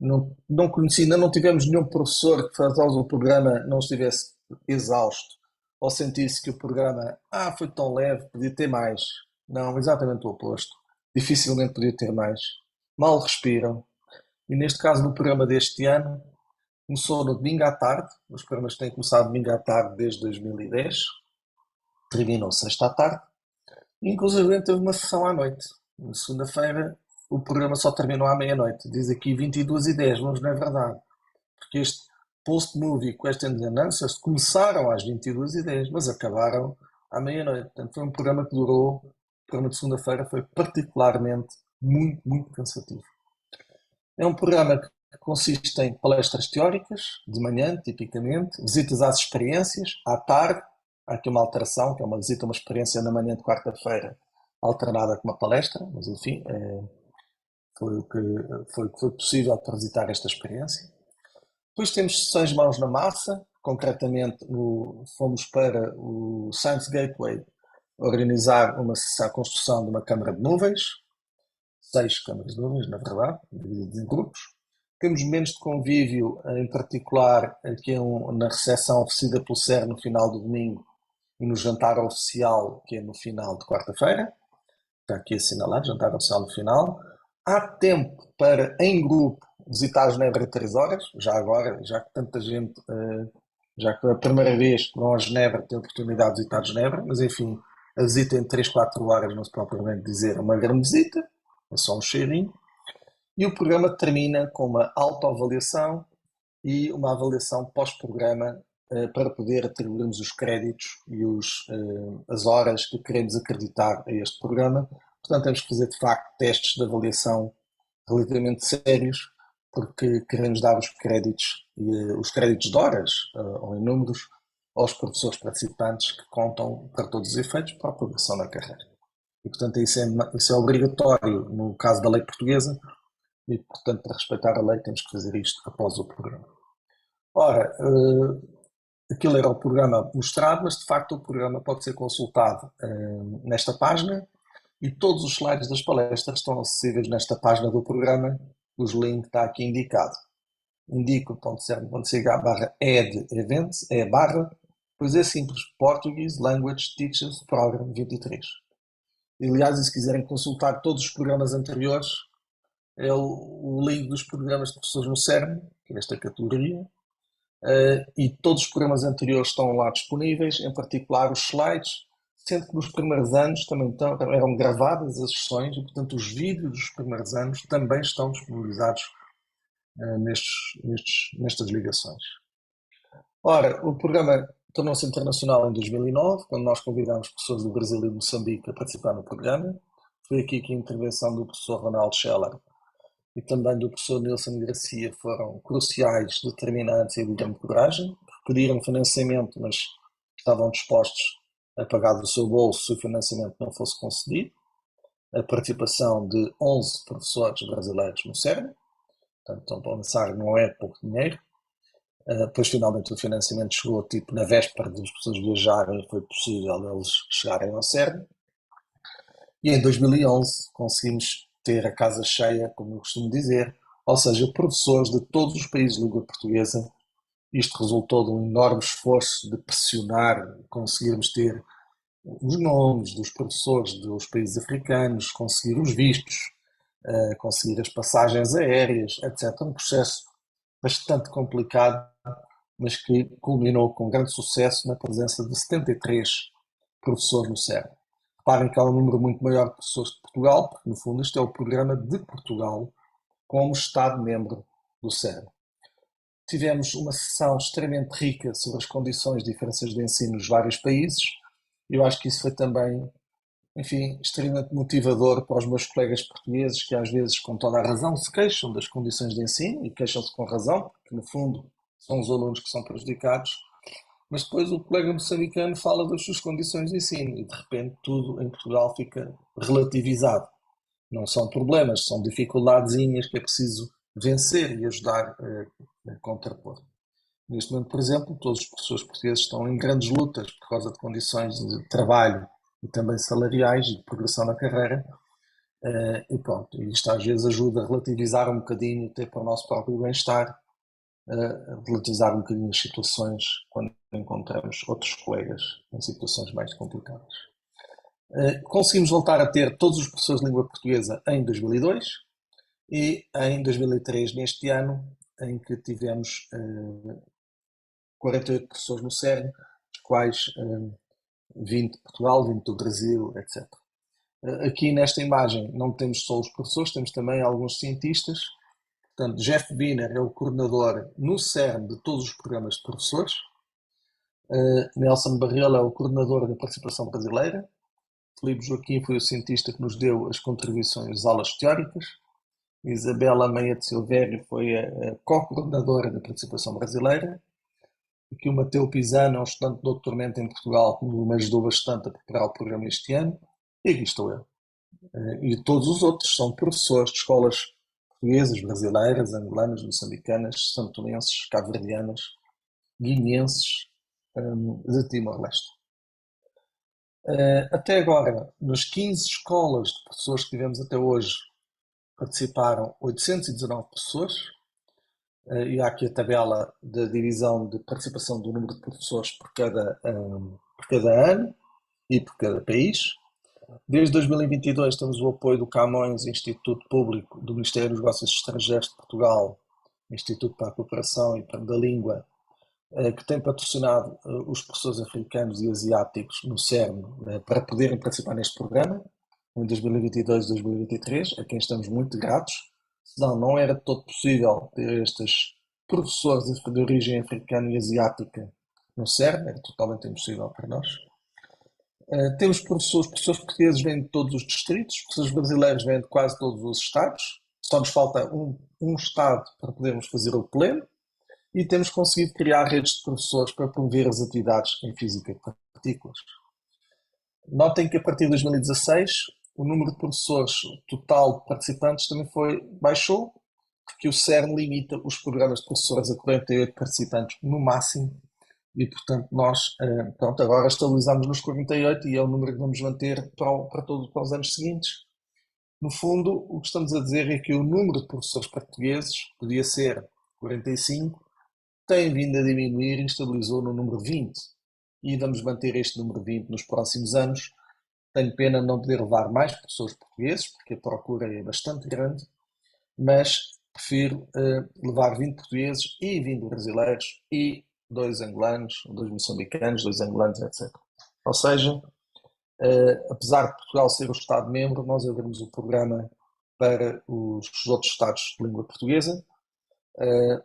Speaker 2: Não conheci, ainda não tivemos nenhum professor que faz o programa não estivesse exausto ou sentisse que o programa foi tão leve, podia ter mais. Não, exatamente o oposto. Dificilmente podia ter mais. Mal respiram. E neste caso, no programa deste ano, começou no domingo à tarde. Os programas têm começado domingo à tarde desde 2010. Terminam sexta à tarde. E, inclusive, teve uma sessão à noite. Na segunda-feira, o programa só terminou à meia-noite. Diz aqui 22h10, mas não é verdade. Porque este post-movie Questions and Answers começaram às 22h10, mas acabaram à meia-noite. Portanto, foi um programa que durou. O programa de segunda-feira foi particularmente muito, muito cansativo. É um programa que consiste em palestras teóricas, de manhã, tipicamente, visitas às experiências, à tarde, há aqui uma alteração, que é uma visita a uma experiência na manhã de quarta-feira, alternada com uma palestra, mas enfim, foi o que foi possível para visitar esta experiência. Depois temos sessões de mãos na massa, concretamente fomos para o Science Gateway organizar uma sessão, a construção de uma câmara de nuvens, 6 câmaras de nuvens, na verdade, divididas em grupos. Temos momentos de convívio, em particular aqui na recepção oferecida pelo CERN no final do domingo e no jantar oficial, que é no final de quarta-feira. Está aqui assinalado, jantar oficial no final. Há tempo para, em grupo, visitar Genebra em 3 horas, já agora, já que tanta gente, já que é a primeira vez que vão a Genebra tem a oportunidade de visitar Genebra, mas enfim, a visita em 3, 4 horas não se propriamente dizer uma grande visita, é só um cheirinho. E o programa termina com uma autoavaliação e uma avaliação pós-programa para poder atribuirmos os créditos e as horas que queremos acreditar a este programa. Portanto, temos que fazer de facto testes de avaliação relativamente sérios, porque queremos dar os créditos de horas ou em números aos professores participantes que contam para todos os efeitos para a progressão na carreira. E, portanto, isso é obrigatório no caso da lei portuguesa e, portanto, para respeitar a lei temos que fazer isto após o programa. Ora, aquilo era o programa mostrado, mas de facto o programa pode ser consultado nesta página e todos os slides das palestras estão acessíveis nesta página do programa. Os links está aqui indicado. indico.cern.ch/ed-events, pois é simples, Portuguese Language Teachers Program 23. E, aliás, e se quiserem consultar todos os programas anteriores, é o link dos programas de professores no CERN, que é esta categoria, e todos os programas anteriores estão lá disponíveis, em particular os slides, sendo que nos primeiros anos também eram gravadas as sessões e, portanto, os vídeos dos primeiros anos também estão disponibilizados nestas ligações. Ora, o programa tornou-se internacional em 2009, quando nós convidámos pessoas do Brasil e de Moçambique a participar no programa. Foi aqui que a intervenção do professor Ronaldo Scheller e também do professor Nilson Gracia foram cruciais, determinantes e de grande coragem. Pediram financiamento, mas estavam dispostos a pagar do seu bolso se o financiamento não fosse concedido, a participação de 11 professores brasileiros no CERN, portanto, estão para pensar, não é pouco dinheiro. Depois, finalmente, o financiamento chegou, tipo, na véspera das pessoas viajarem, e foi possível eles chegarem ao CERN. E em 2011 conseguimos ter a casa cheia, como eu costumo dizer, ou seja, professores de todos os países de língua portuguesa. Isto resultou de um enorme esforço de pressionar, conseguirmos ter os nomes dos professores dos países africanos, conseguir os vistos, conseguir as passagens aéreas, etc. Um processo bastante complicado, mas que culminou com grande sucesso na presença de 73 professores no CERN. Reparem que há um número muito maior de professores de Portugal, porque no fundo este é o programa de Portugal como Estado-membro do CERN. Tivemos uma sessão extremamente rica sobre as condições de diferenças de ensino nos vários países. Eu acho que isso foi também, enfim, extremamente motivador para os meus colegas portugueses que às vezes, com toda a razão, se queixam das condições de ensino e queixam-se com razão, porque no fundo são os alunos que são prejudicados, mas depois o colega moçambicano fala das suas condições de ensino e de repente tudo em Portugal fica relativizado. Não são problemas, são dificuldadezinhas que é preciso vencer e ajudar a contrapor. Neste momento, por exemplo, todos os professores portugueses estão em grandes lutas por causa de condições de trabalho e também salariais e de progressão na carreira. E pronto, isto às vezes ajuda a relativizar um bocadinho, até para o nosso próprio bem-estar, a relativizar um bocadinho as situações quando encontramos outros colegas em situações mais complicadas. Conseguimos voltar a ter todos os professores de língua portuguesa em 2002 e em 2003, neste ano, em que tivemos 48 professores no CERN, dos quais 20 de Portugal, 20 do Brasil, etc. Aqui nesta imagem não temos só os professores, temos também alguns cientistas. Portanto, Jeff Wiener é o coordenador no CERN de todos os programas de professores. Nelson Barrela é o coordenador da participação brasileira. Filipe Joaquim foi o cientista que nos deu as contribuições às aulas teóricas. Isabela Meia de Silvério foi a co-coordenadora da participação brasileira. Aqui o Mateu Pisano é um estudante de doutoramento em Portugal que me ajudou bastante a preparar o programa este ano. E aqui estou eu. E todos os outros são professores de escolas portuguesas, brasileiras, angolanas, moçambicanas, santomenses, cabo-verdianas, guineenses, de Timor-Leste. Até agora, nas 15 escolas de professores que tivemos até hoje, participaram 819 professores, e há aqui a tabela da divisão de participação do número de professores por cada ano e por cada país. Desde 2022 temos o apoio do Camões, Instituto Público do Ministério dos Negócios Estrangeiros de Portugal, Instituto para a Cooperação e da Língua, que tem patrocinado os professores africanos e asiáticos no CERN para poderem participar neste programa em 2022 e 2023, a quem estamos muito gratos. Senão não era todo possível ter estes professores de origem africana e asiática no CERN, era totalmente impossível para nós. Temos professores portugueses vêm de todos os distritos, professores brasileiros vêm de quase todos os estados, só nos falta um estado para podermos fazer o pleno, e temos conseguido criar redes de professores para promover as atividades em física de partículas. Notem que a partir de 2016 o número de professores total de participantes também baixou, porque o CERN limita os programas de professores a 48 participantes no máximo, e portanto nós agora estabilizamos nos 48 e é o número que vamos manter para os anos seguintes. No fundo, o que estamos a dizer é que o número de professores portugueses podia ser 45, tem vindo a diminuir e estabilizou no número 20. E vamos manter este número 20 nos próximos anos. Tenho pena de não poder levar mais professores portugueses, porque a procura é bastante grande, mas prefiro levar 20 portugueses e 20 brasileiros e 2 angolanos, 2 moçambicanos, 2 angolanos, etc. Ou seja, apesar de Portugal ser o Estado-membro, nós abrimos o programa para os outros Estados de língua portuguesa,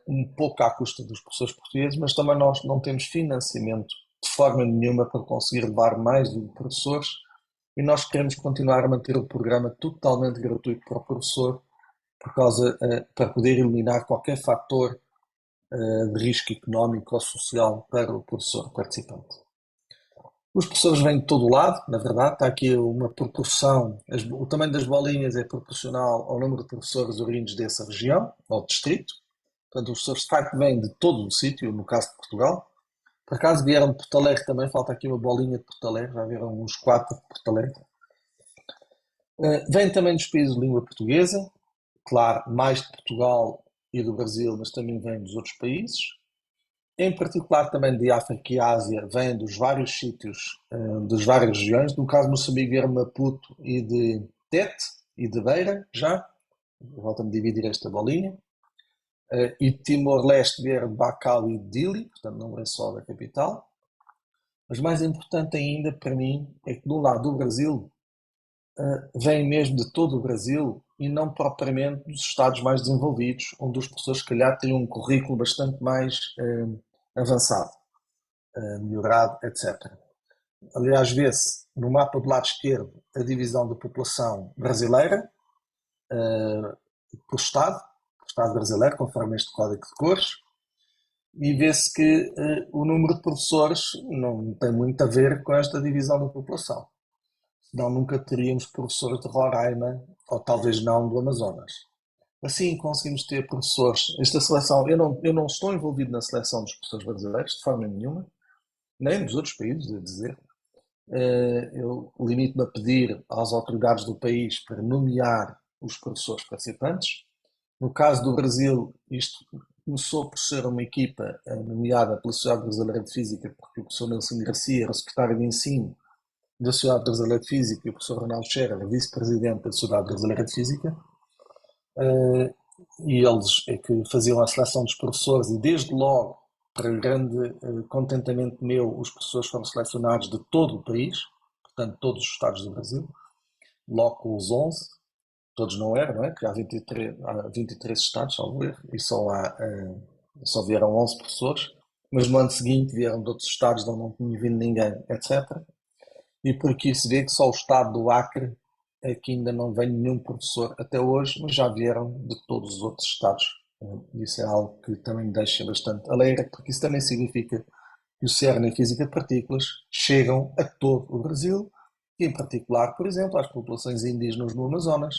Speaker 2: um pouco à custa dos professores portugueses, mas também nós não temos financiamento de forma nenhuma para conseguir levar mais de professores, e nós queremos continuar a manter o programa totalmente gratuito para o professor, para poder eliminar qualquer fator de risco económico ou social para o professor participante. Os professores vêm de todo o lado, na verdade, está aqui uma proporção, o tamanho das bolinhas é proporcional ao número de professores oriundos dessa região, ou distrito. Portanto, os professores de facto vêm de todo o sítio, no caso de Portugal. Por acaso vieram de Porto Alegre também, falta aqui uma bolinha de Porto Alegre, já vieram uns 4 de Porto Alegre. Vêm também dos países de língua portuguesa, claro, mais de Portugal e do Brasil, mas também vêm dos outros países. Em particular também de África e Ásia, vêm dos vários sítios, das várias regiões. No caso de Moçambique vieram de Maputo e de Tete e de Beira, já. Volta-me a dividir esta bolinha. E de Timor-Leste vieram de Bacau e de Dili, portanto não é só da capital. Mas mais importante ainda para mim é que do lado do Brasil vem mesmo de todo o Brasil e não propriamente dos estados mais desenvolvidos, onde os professores, se calhar, têm um currículo bastante mais avançado, melhorado, etc. Aliás, vê-se no mapa do lado esquerdo a divisão da população brasileira por Estado brasileiro, conforme este código de cores, e vê-se que o número de professores não tem muito a ver com esta divisão da população. Senão nunca teríamos professores de Roraima, ou talvez não do Amazonas. Assim conseguimos ter professores. Esta seleção, eu não estou envolvido na seleção dos professores brasileiros, de forma nenhuma, nem dos outros países, devo dizer. Eu limito-me a pedir às autoridades do país para nomear os professores participantes. No caso do Brasil, isto começou por ser uma equipa nomeada pela Sociedade Brasileira de Física, porque o professor Nelson Garcia era o secretário de ensino da Sociedade Brasileira de Física e o professor Ronaldo Scherer, vice-presidente da Sociedade Brasileira de Física, e eles é que faziam a seleção dos professores e desde logo, para grande contentamento meu, os professores foram selecionados de todo o país, portanto todos os estados do Brasil, logo com os 11, todos não eram, não é? Porque há 23 estados, salvo erro, e só vieram 11 professores, mas no ano seguinte vieram de outros estados de onde não tinha vindo ninguém, etc. E por aqui se vê que só o estado do Acre é que ainda não vem nenhum professor até hoje, mas já vieram de todos os outros estados. Isso é algo que também me deixa bastante alegre, porque isso também significa que o CERN e a Física de Partículas chegam a todo o Brasil, e em particular, por exemplo, às populações indígenas no Amazonas,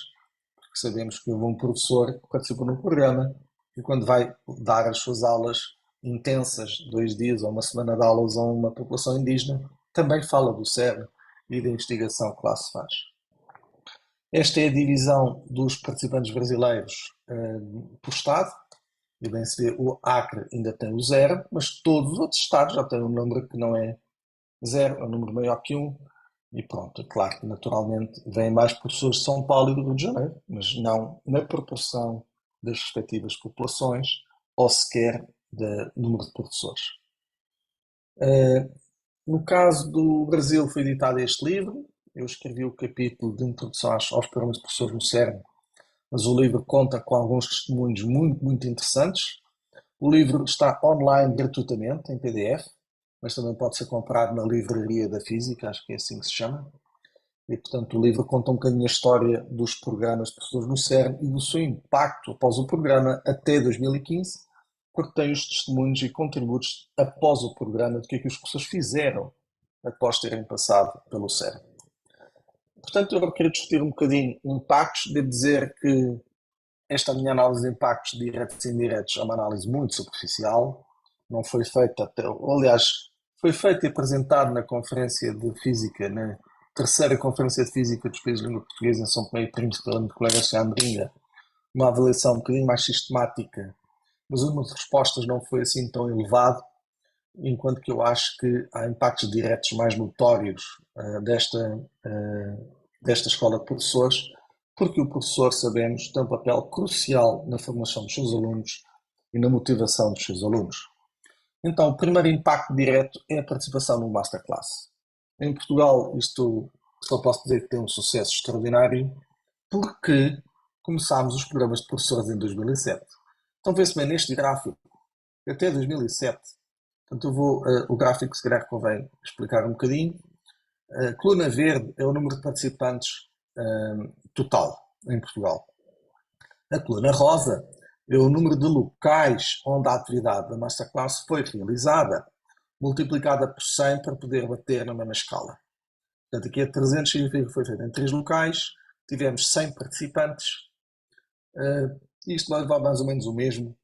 Speaker 2: porque sabemos que houve um professor que participou no programa e quando vai dar as suas aulas intensas, 2 dias ou uma semana de aulas a uma população indígena, também fala do CERN e da investigação que lá se faz. Esta é a divisão dos participantes brasileiros por Estado. E bem se vê, o Acre ainda tem o 0, mas todos os outros Estados já têm um número que não é 0, é um número maior que 1. E pronto, é claro que naturalmente vêm mais professores de São Paulo e do Rio de Janeiro, mas não na proporção das respectivas populações ou sequer do número de professores. No caso do Brasil foi editado este livro, eu escrevi o capítulo de introdução aos programas de professores no CERN, mas o livro conta com alguns testemunhos muito, muito interessantes. O livro está online gratuitamente, em PDF, mas também pode ser comprado na Livraria da Física, acho que é assim que se chama. E, portanto, o livro conta um bocadinho a história dos programas de professores no CERN e do seu impacto após o programa até 2015, porque tem os testemunhos e contributos após o programa do que é que os professores fizeram após terem passado pelo CERN. Portanto, eu quero discutir um bocadinho impactos. Devo dizer que esta minha análise de impactos diretos e indiretos é uma análise muito superficial, não foi feita até, aliás, foi feita e apresentada na conferência de física, na terceira conferência de física dos países de língua portuguesa em São Tomé e Príncipe, pelo meu colega Xandrinha, uma avaliação um bocadinho mais sistemática, mas o número de respostas não foi assim tão elevado, enquanto que eu acho que há impactos diretos mais notórios desta escola de professores, porque o professor, sabemos, tem um papel crucial na formação dos seus alunos e na motivação dos seus alunos. Então, o primeiro impacto direto é a participação no Masterclass. Em Portugal, isto só posso dizer que tem um sucesso extraordinário, porque começámos os programas de professores em 2007. Então, vê-se bem neste gráfico, até 2007. Portanto, o gráfico, se calhar, convém explicar um bocadinho. A coluna verde é o número de participantes total em Portugal. A coluna rosa é o número de locais onde a atividade da Masterclass foi realizada. multiplicada por 100 para poder bater na mesma escala. Portanto, aqui a 300 significa que foi feito em 3 locais, tivemos 100 participantes, isto vai levar mais ou menos o mesmo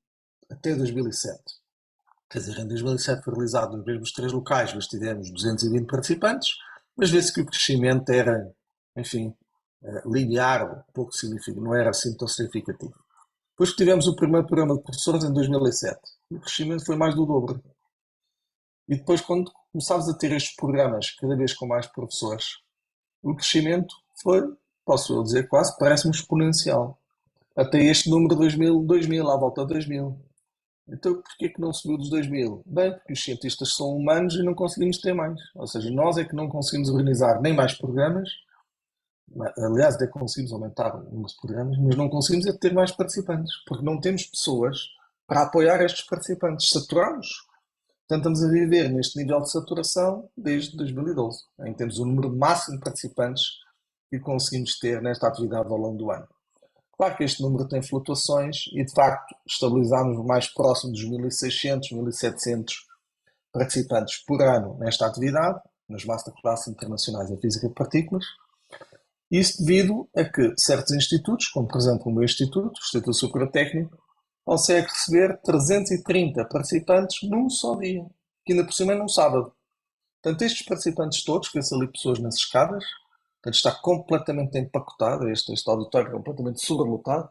Speaker 2: até 2007. Quer dizer, em 2007 foi realizado nos mesmos 3 locais, mas tivemos 220 participantes, mas vê-se que o crescimento era, enfim, linear, pouco significativo, não era assim tão significativo. Depois que tivemos o primeiro programa de professores em 2007, o crescimento foi mais do dobro. E depois, quando começámos a ter estes programas, cada vez com mais professores, o crescimento foi, posso eu dizer, quase, parece-me exponencial. Até este número de 2000, à volta de 2000. Então, porquê que não subiu dos 2000? Bem, porque os cientistas são humanos e não conseguimos ter mais. Ou seja, nós é que não conseguimos organizar nem mais programas, aliás, até conseguimos aumentar o número de programas, mas não conseguimos é ter mais participantes, porque não temos pessoas para apoiar estes participantes. Saturamos. Portanto, estamos a viver neste nível de saturação desde 2012, em que temos o número máximo de participantes que conseguimos ter nesta atividade ao longo do ano. Claro que este número tem flutuações e, de facto, estabilizámos mais próximo dos 1.600, 1.700 participantes por ano nesta atividade, nas Masterclass Internacionais em Física de Partículas. Isso devido a que certos institutos, como por exemplo o meu instituto, o Instituto Superior Técnico, consegue receber 330 participantes num só dia, que ainda por cima é num sábado. Portanto, estes participantes todos, que são ali pessoas nas escadas, portanto, está completamente empacotado, este auditório completamente sobrelotado.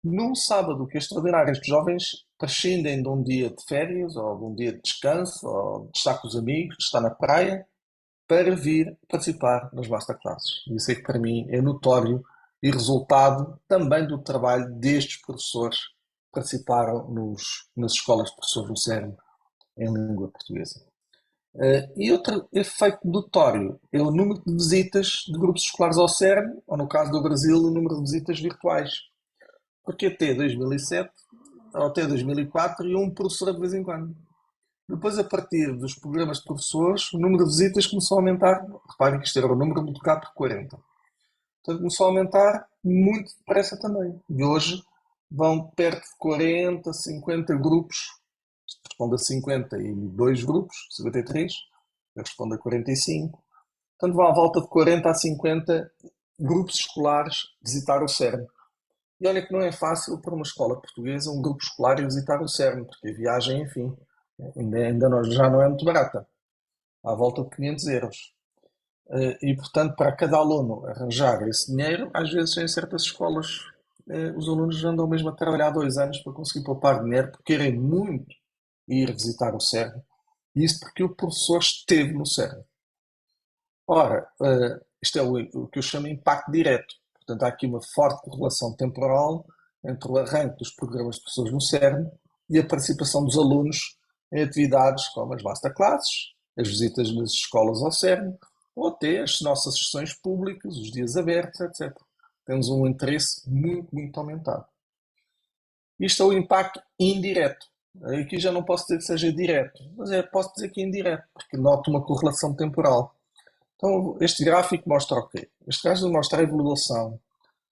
Speaker 2: Num sábado, que é extraordinário, estes jovens prescindem de um dia de férias, ou de um dia de descanso, ou de estar com os amigos, de estar na praia, para vir participar nas masterclasses. E isso é que para mim é notório e resultado também do trabalho destes professores que participaram nas escolas de professores do CERN em língua portuguesa. E outro efeito notório é o número de visitas de grupos escolares ao CERN, ou no caso do Brasil, o número de visitas virtuais. Porque até 2007 ou até 2004 ia um professor de vez em quando. Depois, a partir dos programas de professores, o número de visitas começou a aumentar. Reparem que isto era o número multiplicado por 40. Portanto, começou a aumentar muito depressa também. E hoje vão perto de 40, 50 grupos. Responde a 52 grupos, 53. Responde a 45. Portanto, vão à volta de 40 a 50 grupos escolares visitar o CERN. E olha que não é fácil para uma escola portuguesa um grupo escolar ir visitar o CERN, porque a viagem, enfim, já não é muito barata, à volta de 500 euros. E, portanto, para cada aluno arranjar esse dinheiro, às vezes em certas escolas os alunos andam mesmo a trabalhar 2 anos para conseguir poupar dinheiro, porque querem muito ir visitar o CERN. E isso porque o professor esteve no CERN. Ora, isto é o que eu chamo de impacto direto. Portanto, há aqui uma forte correlação temporal entre o arranque dos programas de professores no CERN e a participação dos alunos em atividades como as masterclasses, as visitas nas escolas ao CERN, ou até as nossas sessões públicas, os dias abertos, etc. Temos um interesse muito, muito aumentado. Isto é o impacto indireto. Aqui já não posso dizer que seja direto, mas posso dizer que é indireto, porque noto uma correlação temporal. Então, este gráfico mostra o quê? Este gráfico mostra a evolução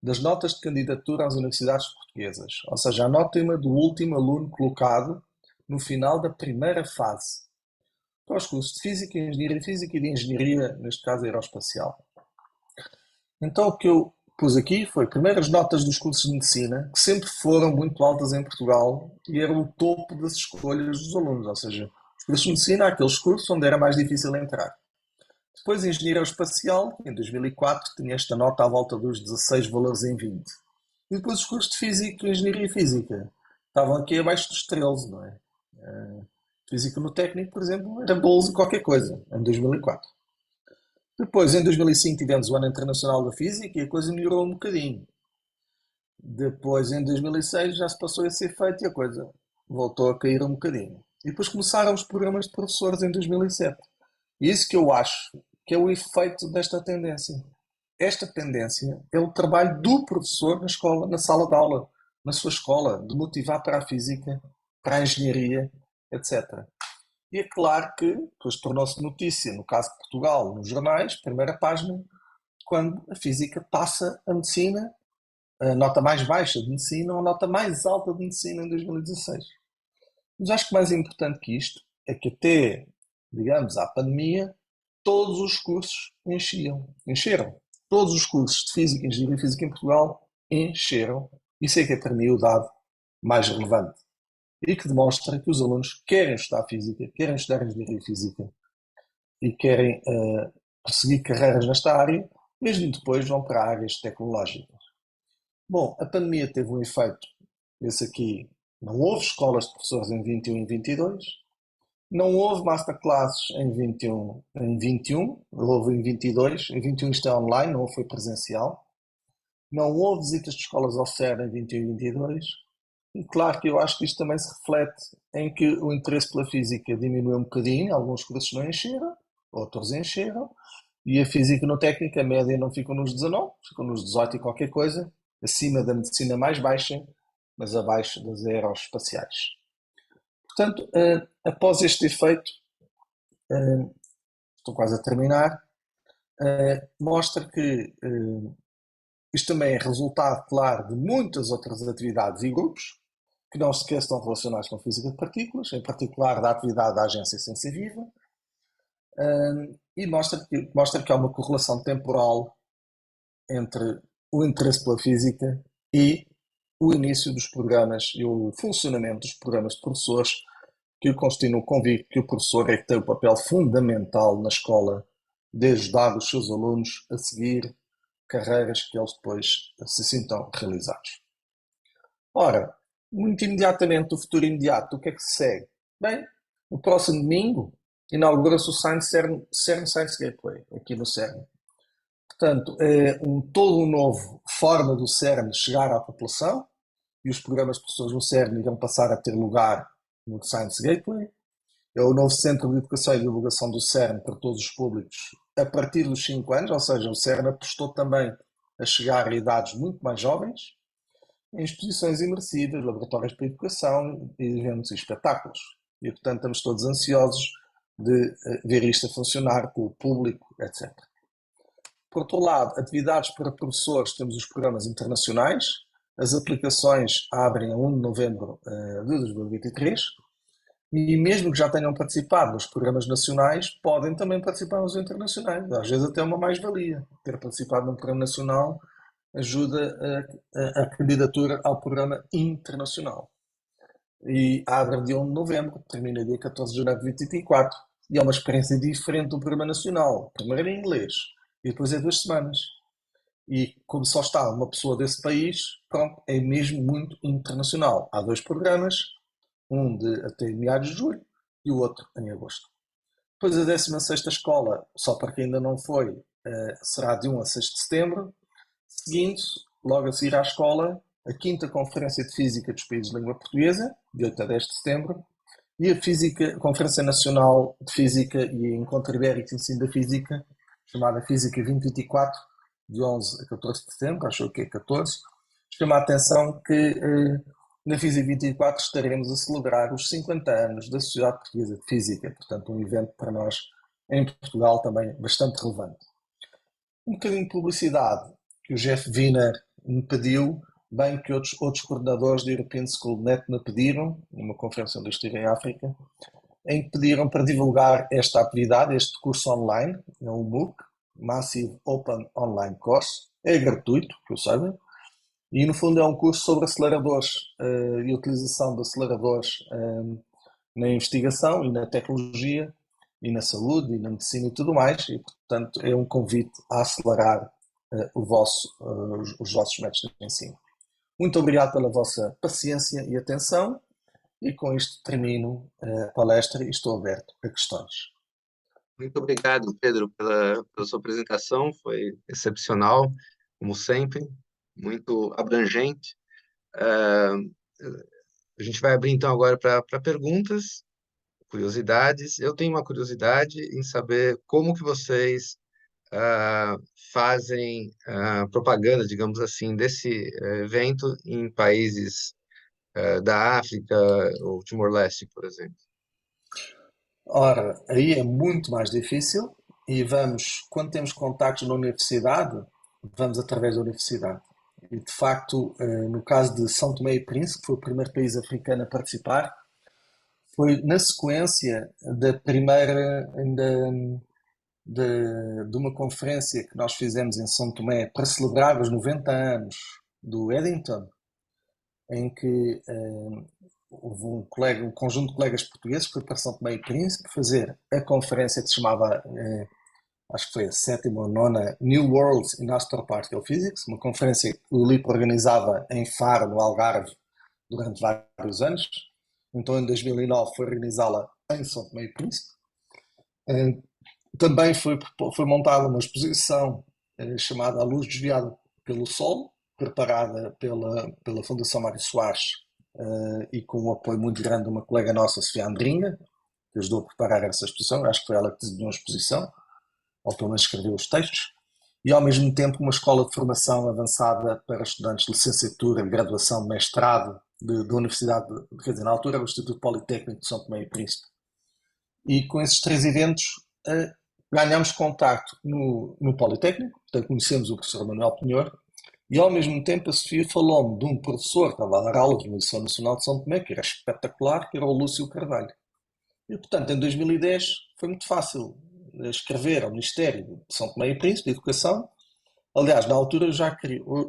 Speaker 2: das notas de candidatura às universidades portuguesas, ou seja, a nota do último aluno colocado no final da primeira fase, para os cursos de Física, Engenharia Física e de Engenharia, neste caso Aeroespacial. Então, o que eu pus aqui foi, primeiro, as notas dos cursos de Medicina, que sempre foram muito altas em Portugal e eram o topo das escolhas dos alunos, ou seja, os cursos de Medicina, aqueles cursos onde era mais difícil entrar. Depois, Engenharia Aeroespacial, em 2004, tinha esta nota à volta dos 16 valores em 20. E depois os cursos de Física e Engenharia Física. Estavam aqui abaixo dos 13, não é? Física no técnico, por exemplo, era 12 qualquer coisa, em 2004. Depois, em 2005, tivemos o Ano Internacional da Física e a coisa melhorou um bocadinho. Depois, em 2006, já se passou esse efeito e a coisa voltou a cair um bocadinho. E depois começaram os programas de professores em 2007. E isso que eu acho que é o efeito desta tendência. Esta tendência é o trabalho do professor na escola, na sala de aula, na sua escola, de motivar para a física, para a engenharia, etc. E é claro que depois tornou-se notícia, no caso de Portugal, nos jornais, primeira página, quando a física passa a medicina, a nota mais baixa de medicina ou a nota mais alta de medicina em 2016. Mas acho que mais importante que isto é que até, digamos, à pandemia, todos os cursos encheram. Todos os cursos de Física, Engenharia Física em Portugal encheram. Isso é que é para mim o dado mais relevante e que demonstra que os alunos querem estudar Física, querem estudar Engenharia Física e querem perseguir carreiras nesta área, mesmo depois vão para áreas tecnológicas. Bom, a pandemia teve um efeito, esse aqui, não houve escolas de professores em 21 e 22, não houve masterclasses em 21, houve em 22, em 21 isto é online, não foi presencial, não houve visitas de escolas ao CERN em 21 e 22, e claro que eu acho que isto também se reflete em que o interesse pela física diminuiu um bocadinho, alguns cursos não encheram, outros encheram, e a física no técnico, a média não ficou nos 19, ficou nos 18 e qualquer coisa, acima da medicina mais baixa, mas abaixo das aeroespaciais. Portanto, após este efeito, estou quase a terminar, mostra que isto também é resultado, claro, de muitas outras atividades e grupos, que não sequer estão relacionados com física de partículas, em particular da atividade da Agência Ciência Viva, e mostra que há uma correlação temporal entre o interesse pela física e o início dos programas e o funcionamento dos programas de professores, que eu continuo convicto que o professor é que tem o papel fundamental na escola de ajudar os seus alunos a seguir carreiras que eles depois se sintam realizados. Ora, muito imediatamente, o futuro imediato, o que é que se segue? Bem, no próximo domingo inaugura-se o CERN Science Gateway, aqui no CERN. Portanto, é todo um novo forma do CERN chegar à população e os programas de professores no CERN irão passar a ter lugar no Science Gateway. É o novo Centro de Educação e Divulgação do CERN para todos os públicos a partir dos 5 anos, ou seja, o CERN apostou também a chegar a idades muito mais jovens, em exposições imersivas, laboratórios para educação, eventos e espetáculos. E, portanto, estamos todos ansiosos de ver isto a funcionar com o público, etc. Por outro lado, atividades para professores, temos os programas internacionais, as aplicações abrem a 1 de novembro de 2023, e mesmo que já tenham participado nos programas nacionais, podem também participar nos internacionais. Às vezes até é uma mais-valia. Ter participado num programa nacional ajuda a candidatura ao programa internacional. E abre dia 1 de novembro, termina dia 14 de janeiro de 2024. E é uma experiência diferente do programa nacional. Primeiro em inglês e depois é 2 semanas. E como só está uma pessoa desse país, pronto, é mesmo muito internacional. Há 2 programas, um até meados de julho e o outro em agosto. Depois a 16ª escola, só para quem ainda não foi, será de 1 a 6 de setembro. Seguindo, logo a seguir à escola, a 5ª Conferência de Física dos Países de Língua Portuguesa, de 8 a 10 de setembro, e a Conferência Nacional de Física e Encontro Ibérico de Ensino da Física, chamada Física 2024, de 11 a 14 de setembro, acho que é 14, chama a atenção que na Física 24 estaremos a celebrar os 50 anos da Sociedade Portuguesa de Física, portanto um evento para nós em Portugal também bastante relevante. Um bocadinho de publicidade que o Jeff Wiener me pediu, bem que outros coordenadores da European School Net me pediram, numa conferência onde eu estive em África, em que pediram para divulgar esta atividade, este curso online, é um MOOC, Massive Open Online Course, é gratuito, que eu saiba, e no fundo é um curso sobre aceleradores e utilização de aceleradores na investigação e na tecnologia e na saúde e na medicina e tudo mais, e portanto é um convite a acelerar os vossos métodos de ensino. Muito obrigado pela vossa paciência e atenção, e com isto termino a palestra e estou aberto a questões.
Speaker 1: Muito obrigado, Pedro, pela sua apresentação, foi excepcional, como sempre, muito abrangente. Ah, a gente vai abrir então agora para perguntas, curiosidades. Eu tenho uma curiosidade em saber como que vocês ah, fazem propaganda, digamos assim, desse evento em países da África ou Timor-Leste, por exemplo.
Speaker 2: Ora, aí é muito mais difícil e vamos, quando temos contactos na universidade, vamos através da universidade. E de facto, no caso de São Tomé e Príncipe, que foi o primeiro país africano a participar, Foi na sequência da primeira, de uma conferência que nós fizemos em São Tomé para celebrar os 90 anos do Eddington, em que houve um conjunto de colegas portugueses que foi para São Tomé e Príncipe fazer a conferência que se chamava, acho que foi a sétima ou nona, New Worlds in Astroparticle Physics, uma conferência que o LIP organizava em Faro, no Algarve, durante vários anos. Então, em 2009, foi organizá-la em São Tomé e Príncipe. Também foi montada uma exposição chamada A Luz Desviada pelo Sol, preparada pela Fundação Mário Soares e com o apoio muito grande de uma colega nossa, Sofia Andrinha, que ajudou a preparar essa exposição. Acho que foi ela que desenhou a exposição, ou pelo menos escreveu os textos. E ao mesmo tempo uma escola de formação avançada para estudantes de licenciatura, graduação, mestrado da Universidade, quer dizer, na altura era o Instituto Politécnico de São Tomé e Príncipe. E com esses três eventos ganhámos contacto no Politécnico, portanto conhecemos o professor Manuel Pinhor, e ao mesmo tempo a Sofia falou-me de um professor que estava a dar aulas no Liceu Nacional de São Tomé, que era espetacular, que era o Lúcio Carvalho. E portanto em 2010 foi muito fácil escrever ao Ministério de São Tomé e Príncipe de Educação. Aliás, na altura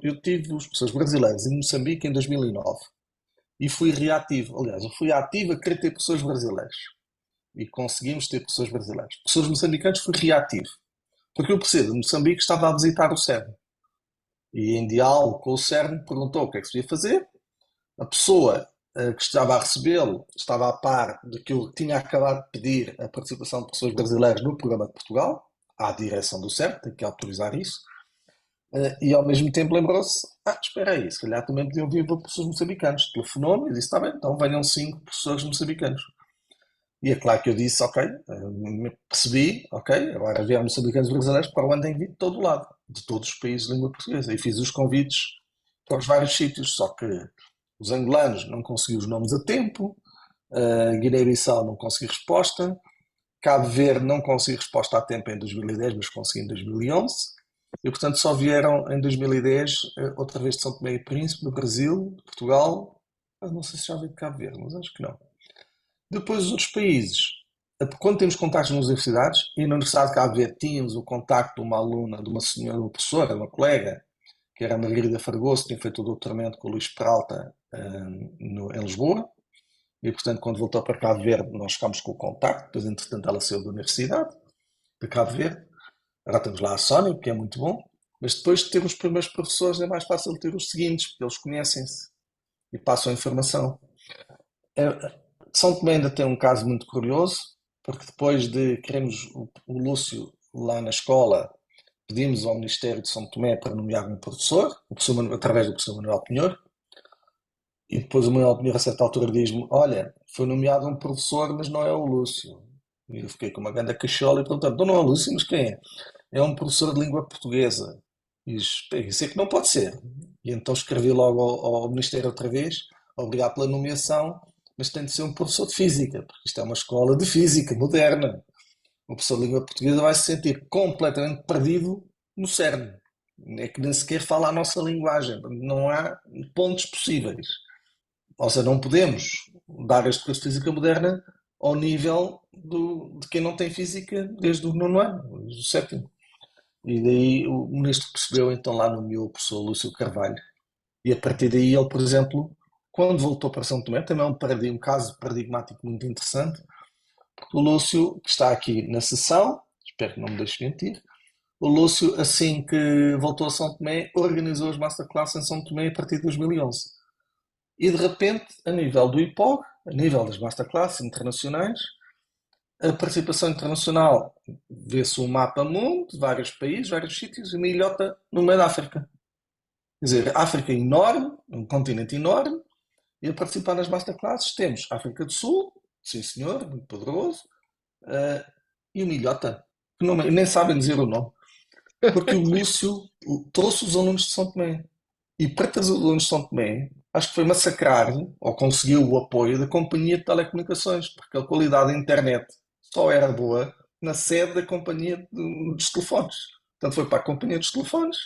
Speaker 2: eu tive os professores brasileiros em Moçambique em 2009 e fui reativo. Aliás, eu fui ativo a querer ter professores brasileiros e conseguimos ter professores brasileiros. Professores moçambicanos fui reativo, porque eu percebo, Moçambique estava a visitar o CERN e em diálogo com o CERN perguntou o que é que se devia fazer. A pessoa que estava a recebê-lo estava a par de que eu tinha acabado de pedir a participação de professores brasileiros no programa de Portugal, à direção do CERN, tem que autorizar isso. E ao mesmo tempo lembrou-se: espera aí, se calhar também podiam vir professores moçambicanos. Telefonou-me e disse: está bem, então venham 5 professores moçambicanos. E é claro que eu disse: ok, percebi, ok, agora vieram moçambicanos brasileiros para o ano tem vir de todo lado, de todos os países de língua portuguesa. E fiz os convites para os vários sítios, só que os angolanos não conseguiam os nomes a tempo, Guiné-Bissau não consegui resposta, Cabo Verde não consegui resposta a tempo em 2010, mas consegui em 2011. E, portanto, só vieram em 2010, outra vez de São Tomé e Príncipe, do Brasil, de Portugal. Não sei se já veio de Cabo Verde, mas acho que não. Depois, os outros países. Quando temos contactos nas universidades, e na Universidade de Cabo Verde tínhamos o contacto de uma aluna, de uma senhora, uma professora, uma colega, que era a Margarida Fragoso, que tinha feito o doutoramento com o Luís Peralta em Lisboa. E, portanto, quando voltou para Cabo Verde, nós ficámos com o contacto. Depois, entretanto, ela saiu da Universidade de Cabo Verde. Agora temos lá a Sónia, que é muito bom. Mas depois de ter os primeiros professores, é mais fácil ter os seguintes, porque eles conhecem-se e passam a informação. São Tomé ainda tem um caso muito curioso, porque depois de queremos o Lúcio lá na escola, pedimos ao Ministério de São Tomé para nomear um professor, através do professor Manuel Pinhor, e depois o Manuel Pinheiro, a certa altura, diz-me: olha, foi nomeado um professor, mas não é o Lúcio. E eu fiquei com uma grande cachola e perguntei: então não é o Lúcio, mas quem é? É um professor de língua portuguesa. E isso é que não pode ser. E então escrevi logo ao Ministério outra vez: obrigado pela nomeação, mas tem de ser um professor de física, porque isto é uma escola de física moderna. O professor de língua portuguesa vai se sentir completamente perdido no CERN. É que nem sequer fala a nossa linguagem. Não há pontos possíveis. Ou seja, não podemos dar este curso de física moderna ao nível de quem não tem física desde o nono ano, do sétimo. E daí o ministro percebeu, então lá nomeou o professor Lúcio Carvalho. E a partir daí ele, por exemplo, quando voltou para São Tomé, também é um caso paradigmático muito interessante, porque o Lúcio, que está aqui na sessão, espero que não me deixe mentir, o Lúcio, assim que voltou a São Tomé, organizou as masterclasses em São Tomé a partir de 2011. E de repente, a nível do IPOG, a nível das masterclasses internacionais, a participação internacional vê-se um mapa mundo de vários países, vários sítios, e uma ilhota no meio da África. Quer dizer, a África é enorme, um continente enorme, e a participar nas masterclasses temos a África do Sul, sim senhor, muito poderoso, e uma ilhota, que nem sabem dizer o nome, porque o Lúcio trouxe os alunos de São Tomé. E para trazer os alunos de São Tomé, acho que foi massacrar, ou conseguiu o apoio da companhia de telecomunicações, porque a qualidade da internet só era boa na sede da companhia dos telefones. Portanto, foi para a companhia dos telefones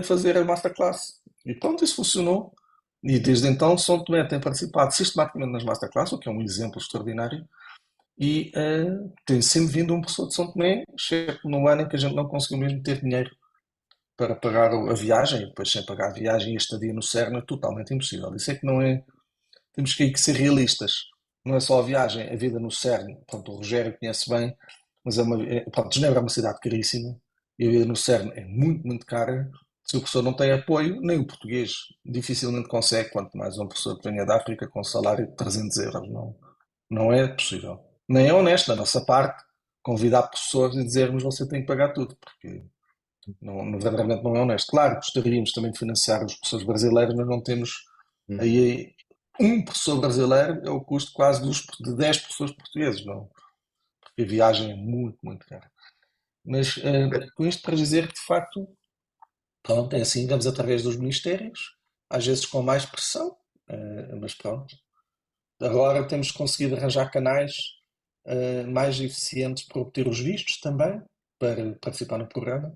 Speaker 2: fazer a masterclass. E pronto, isso funcionou. E desde então São Tomé tem participado sistematicamente nas masterclasses, o que é um exemplo extraordinário, e tem sempre vindo um professor de São Tomé, exceto no ano em que a gente não conseguiu mesmo ter dinheiro para pagar a viagem, e depois sem pagar a viagem e a estadia no CERN é totalmente impossível. Isso é que não é. Temos que ser realistas. Não é só a viagem, a vida no CERN. Pronto, o Rogério conhece bem, mas pronto, Genebra é uma cidade caríssima e a vida no CERN é muito, muito cara. Se o professor não tem apoio, nem o português dificilmente consegue, quanto mais um professor que venha da África com um salário de 300 euros. Não, não é possível. Nem é honesto da nossa parte convidar pessoas e dizermos você tem que pagar tudo, porque verdadeiramente não é honesto. Claro, gostaríamos também de financiar os professores brasileiros, mas não temos
Speaker 1: Uhum.
Speaker 2: aí um professor brasileiro é o custo quase de 10 professores portugueses, não? Porque a viagem é muito, muito cara. Mas com isto para dizer que de facto, pronto, é assim, vamos através dos ministérios, às vezes com mais pressão, mas pronto. Agora temos conseguido arranjar canais mais eficientes para obter os vistos também, para participar no programa,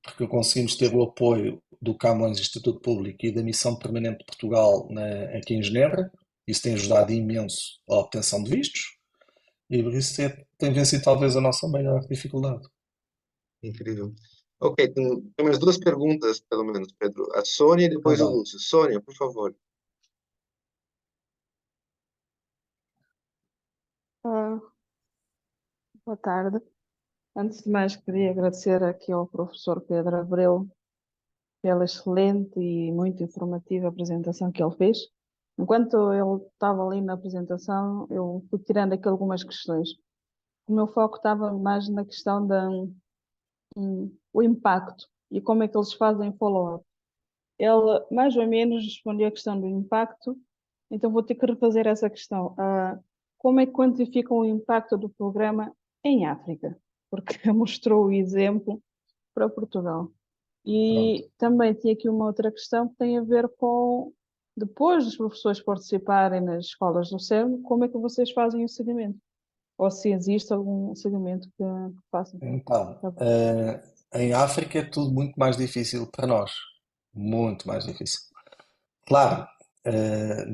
Speaker 2: porque conseguimos ter o apoio do Camões Instituto Público e da Missão Permanente de Portugal aqui em Genebra. Isso tem ajudado imenso a obtenção de vistos e por isso tem vencido talvez a nossa maior dificuldade.
Speaker 1: Incrível. Ok, tem mais duas perguntas, pelo menos, Pedro. A Sônia e
Speaker 2: Então
Speaker 1: depois o
Speaker 2: vá.
Speaker 1: Lúcio. Sônia, por favor.
Speaker 3: Ah, boa tarde. Antes de mais, queria agradecer aqui ao professor Pedro Abreu pela excelente e muito informativa apresentação que ele fez. Enquanto ele estava ali na apresentação, eu fui tirando aqui algumas questões. O meu foco estava mais na questão o impacto e como é que eles fazem follow-up. Ele mais ou menos respondeu a questão do impacto, então vou ter que refazer essa questão. Como é que quantificam o impacto do programa em África? Porque mostrou o exemplo para Portugal.
Speaker 2: Pronto.
Speaker 3: E também tinha aqui uma outra questão que tem a ver com, depois dos professores participarem nas escolas do CERN, como é que vocês fazem o seguimento? Ou se existe algum seguimento que façam?
Speaker 2: Então,
Speaker 3: Tá bom.
Speaker 2: em África é tudo muito mais difícil para nós. Muito mais difícil. Claro,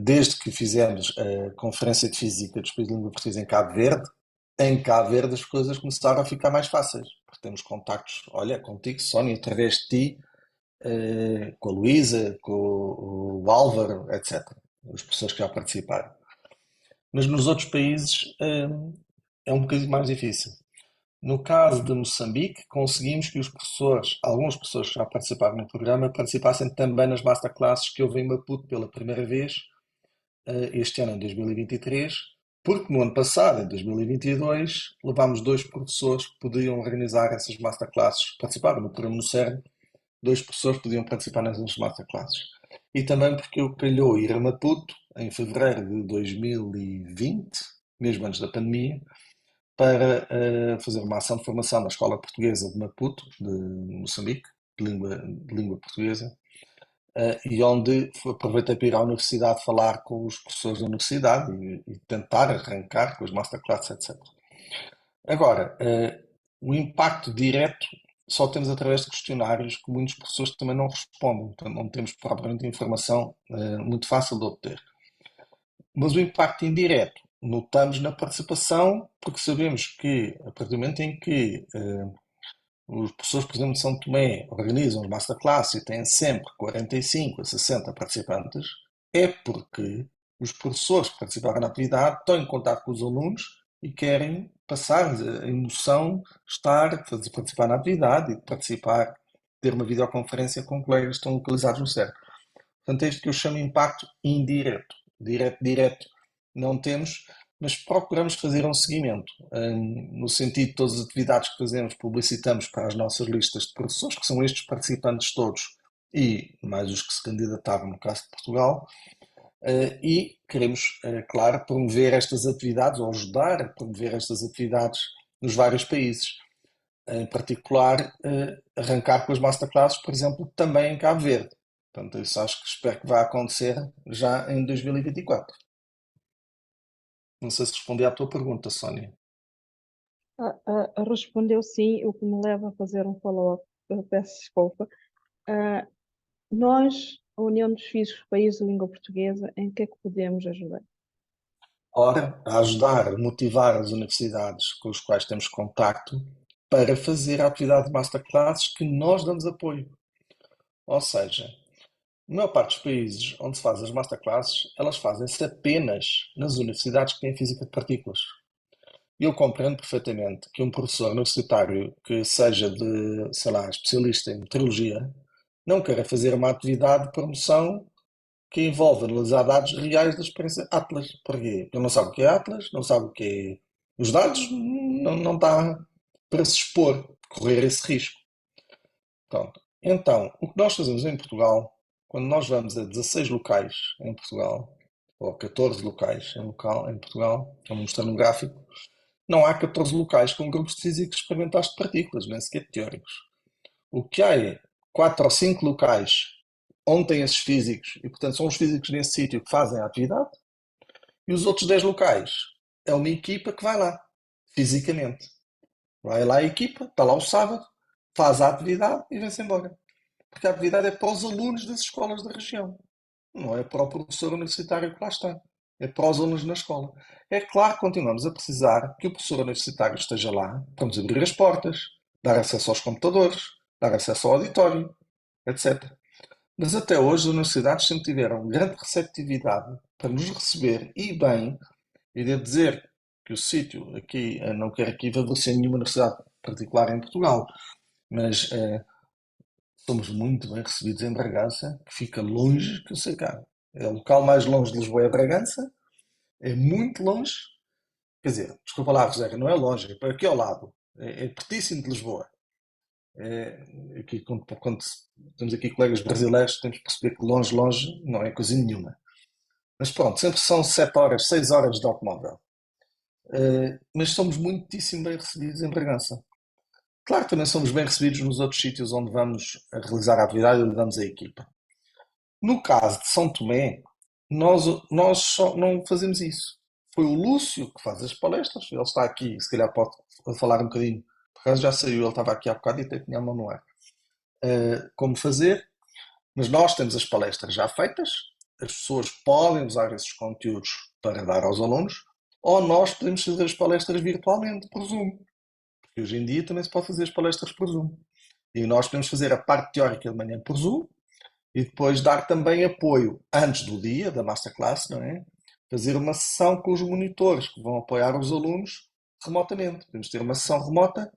Speaker 2: desde que fizemos a Conferência de Física dos Países de Língua Portuguesa em Cabo Verde as coisas começaram a ficar mais fáceis. Porque temos contactos, olha, contigo, Sónia, através de ti, com a Luísa, com o Álvaro, etc. As pessoas que já participaram. Mas nos outros países é um bocadinho mais difícil. No caso de Moçambique, conseguimos que os professores, alguns professores que já participaram no programa, participassem também nas masterclasses que houve em Maputo pela primeira vez, este ano em 2023, porque no ano passado, em 2022, levámos dois professores que podiam organizar essas masterclasses, participaram no programa no CERN, dois professores podiam participar nessas masterclasses. E também porque eu calhou ir a Maputo em fevereiro de 2020, mesmo antes da pandemia, para fazer uma ação de formação na Escola Portuguesa de Maputo, de Moçambique, de língua portuguesa, e onde aproveitei para ir à universidade falar com os professores da universidade e tentar arrancar com as masterclasses, etc. Agora, o impacto direto só temos através de questionários que muitos professores também não respondem, portanto não temos propriamente informação muito fácil de obter. Mas o impacto indireto notamos na participação, porque sabemos que a partir do momento em que os professores, por exemplo, de São Tomé organizam os masterclass e têm sempre 45 a 60 participantes, é porque os professores que participaram na atividade estão em contato com os alunos e querem passar a emoção de estar, fazer, participar na atividade e de participar, ter uma videoconferência com colegas que estão localizados no CERN. Portanto, é isto que eu chamo de impacto indireto. Direto, direto não temos, mas procuramos fazer um seguimento. No sentido de todas as atividades que fazemos, publicitamos para as nossas listas de professores, que são estes participantes todos, e mais os que se candidataram no caso de Portugal, e queremos, claro, promover estas atividades, ou ajudar a promover estas atividades nos vários países. Em particular, arrancar com as masterclasses, por exemplo, também em Cabo Verde. Portanto, isso acho que espero que vá acontecer já em 2024. Não sei se respondi à tua pergunta, Sónia.
Speaker 3: Respondeu sim, o que me leva a fazer um follow-up. Eu peço desculpa. Ah, nós a União dos Físicos Países de Língua Portuguesa, em que é que podemos ajudar?
Speaker 2: Ora, a ajudar a motivar as universidades com as quais temos contacto para fazer a atividade de masterclasses que nós damos apoio. Ou seja, na maior parte dos países onde se faz as masterclasses, elas fazem-se apenas nas universidades que têm física de partículas. E eu compreendo perfeitamente que um professor universitário que seja de, sei lá, especialista em meteorologia, não queira fazer uma atividade de promoção que envolve analisar dados reais da experiência Atlas. Porquê? Ele não sabe o que é Atlas, não sabe o que é. Os dados não está para se expor, correr esse risco. Pronto. Então, o que nós fazemos em Portugal, quando nós vamos a 16 locais em Portugal, ou 14 locais em Portugal, como mostrando no gráfico, não há 14 locais com grupos de físicos experimentais de partículas, nem sequer teóricos. O que há é 4 ou 5 locais onde tem esses físicos, e portanto são os físicos nesse sítio que fazem a atividade, e os outros 10 locais é uma equipa que vai lá, fisicamente. Vai lá a equipa, está lá o sábado, faz a atividade e vem-se embora. Porque a atividade é para os alunos das escolas da região, não é para o professor universitário que lá está. É para os alunos na escola. É claro que continuamos a precisar que o professor universitário esteja lá, vamos abrir as portas, dar acesso aos computadores, dar acesso ao auditório, etc. Mas até hoje as universidades sempre tiveram grande receptividade para nos receber e bem, e devo dizer que o sítio aqui, não quero aqui favorecer nenhuma universidade particular em Portugal, mas somos muito bem recebidos em Bragança, que fica longe, que eu sei cá. É o local mais longe de Lisboa é Bragança, é muito longe. Quer dizer, desculpa lá, José, não é longe, é para aqui ao lado. É pertíssimo de Lisboa. Aqui, quando temos aqui colegas brasileiros, temos que perceber que longe, longe não é coisa nenhuma. Mas pronto, sempre são 7 horas, 6 horas de automóvel. Mas somos muitíssimo bem recebidos em Bragança. Claro que também somos bem recebidos nos outros sítios onde vamos a realizar a atividade e levamos a equipa. No caso de São Tomé, nós só não fazemos isso. Foi o Lúcio que faz as palestras, ele está aqui, se calhar pode falar um bocadinho, por acaso já saiu, ele estava aqui há bocado e até tinha a mão no ar. Como fazer, mas nós temos as palestras já feitas, as pessoas podem usar esses conteúdos para dar aos alunos, ou nós podemos fazer as palestras virtualmente, por Zoom. Porque hoje em dia também se pode fazer as palestras por Zoom. E nós podemos fazer a parte teórica de manhã por Zoom, e depois dar também apoio antes do dia da masterclass, não é? Fazer uma sessão com os monitores que vão apoiar os alunos remotamente. Podemos ter uma sessão remota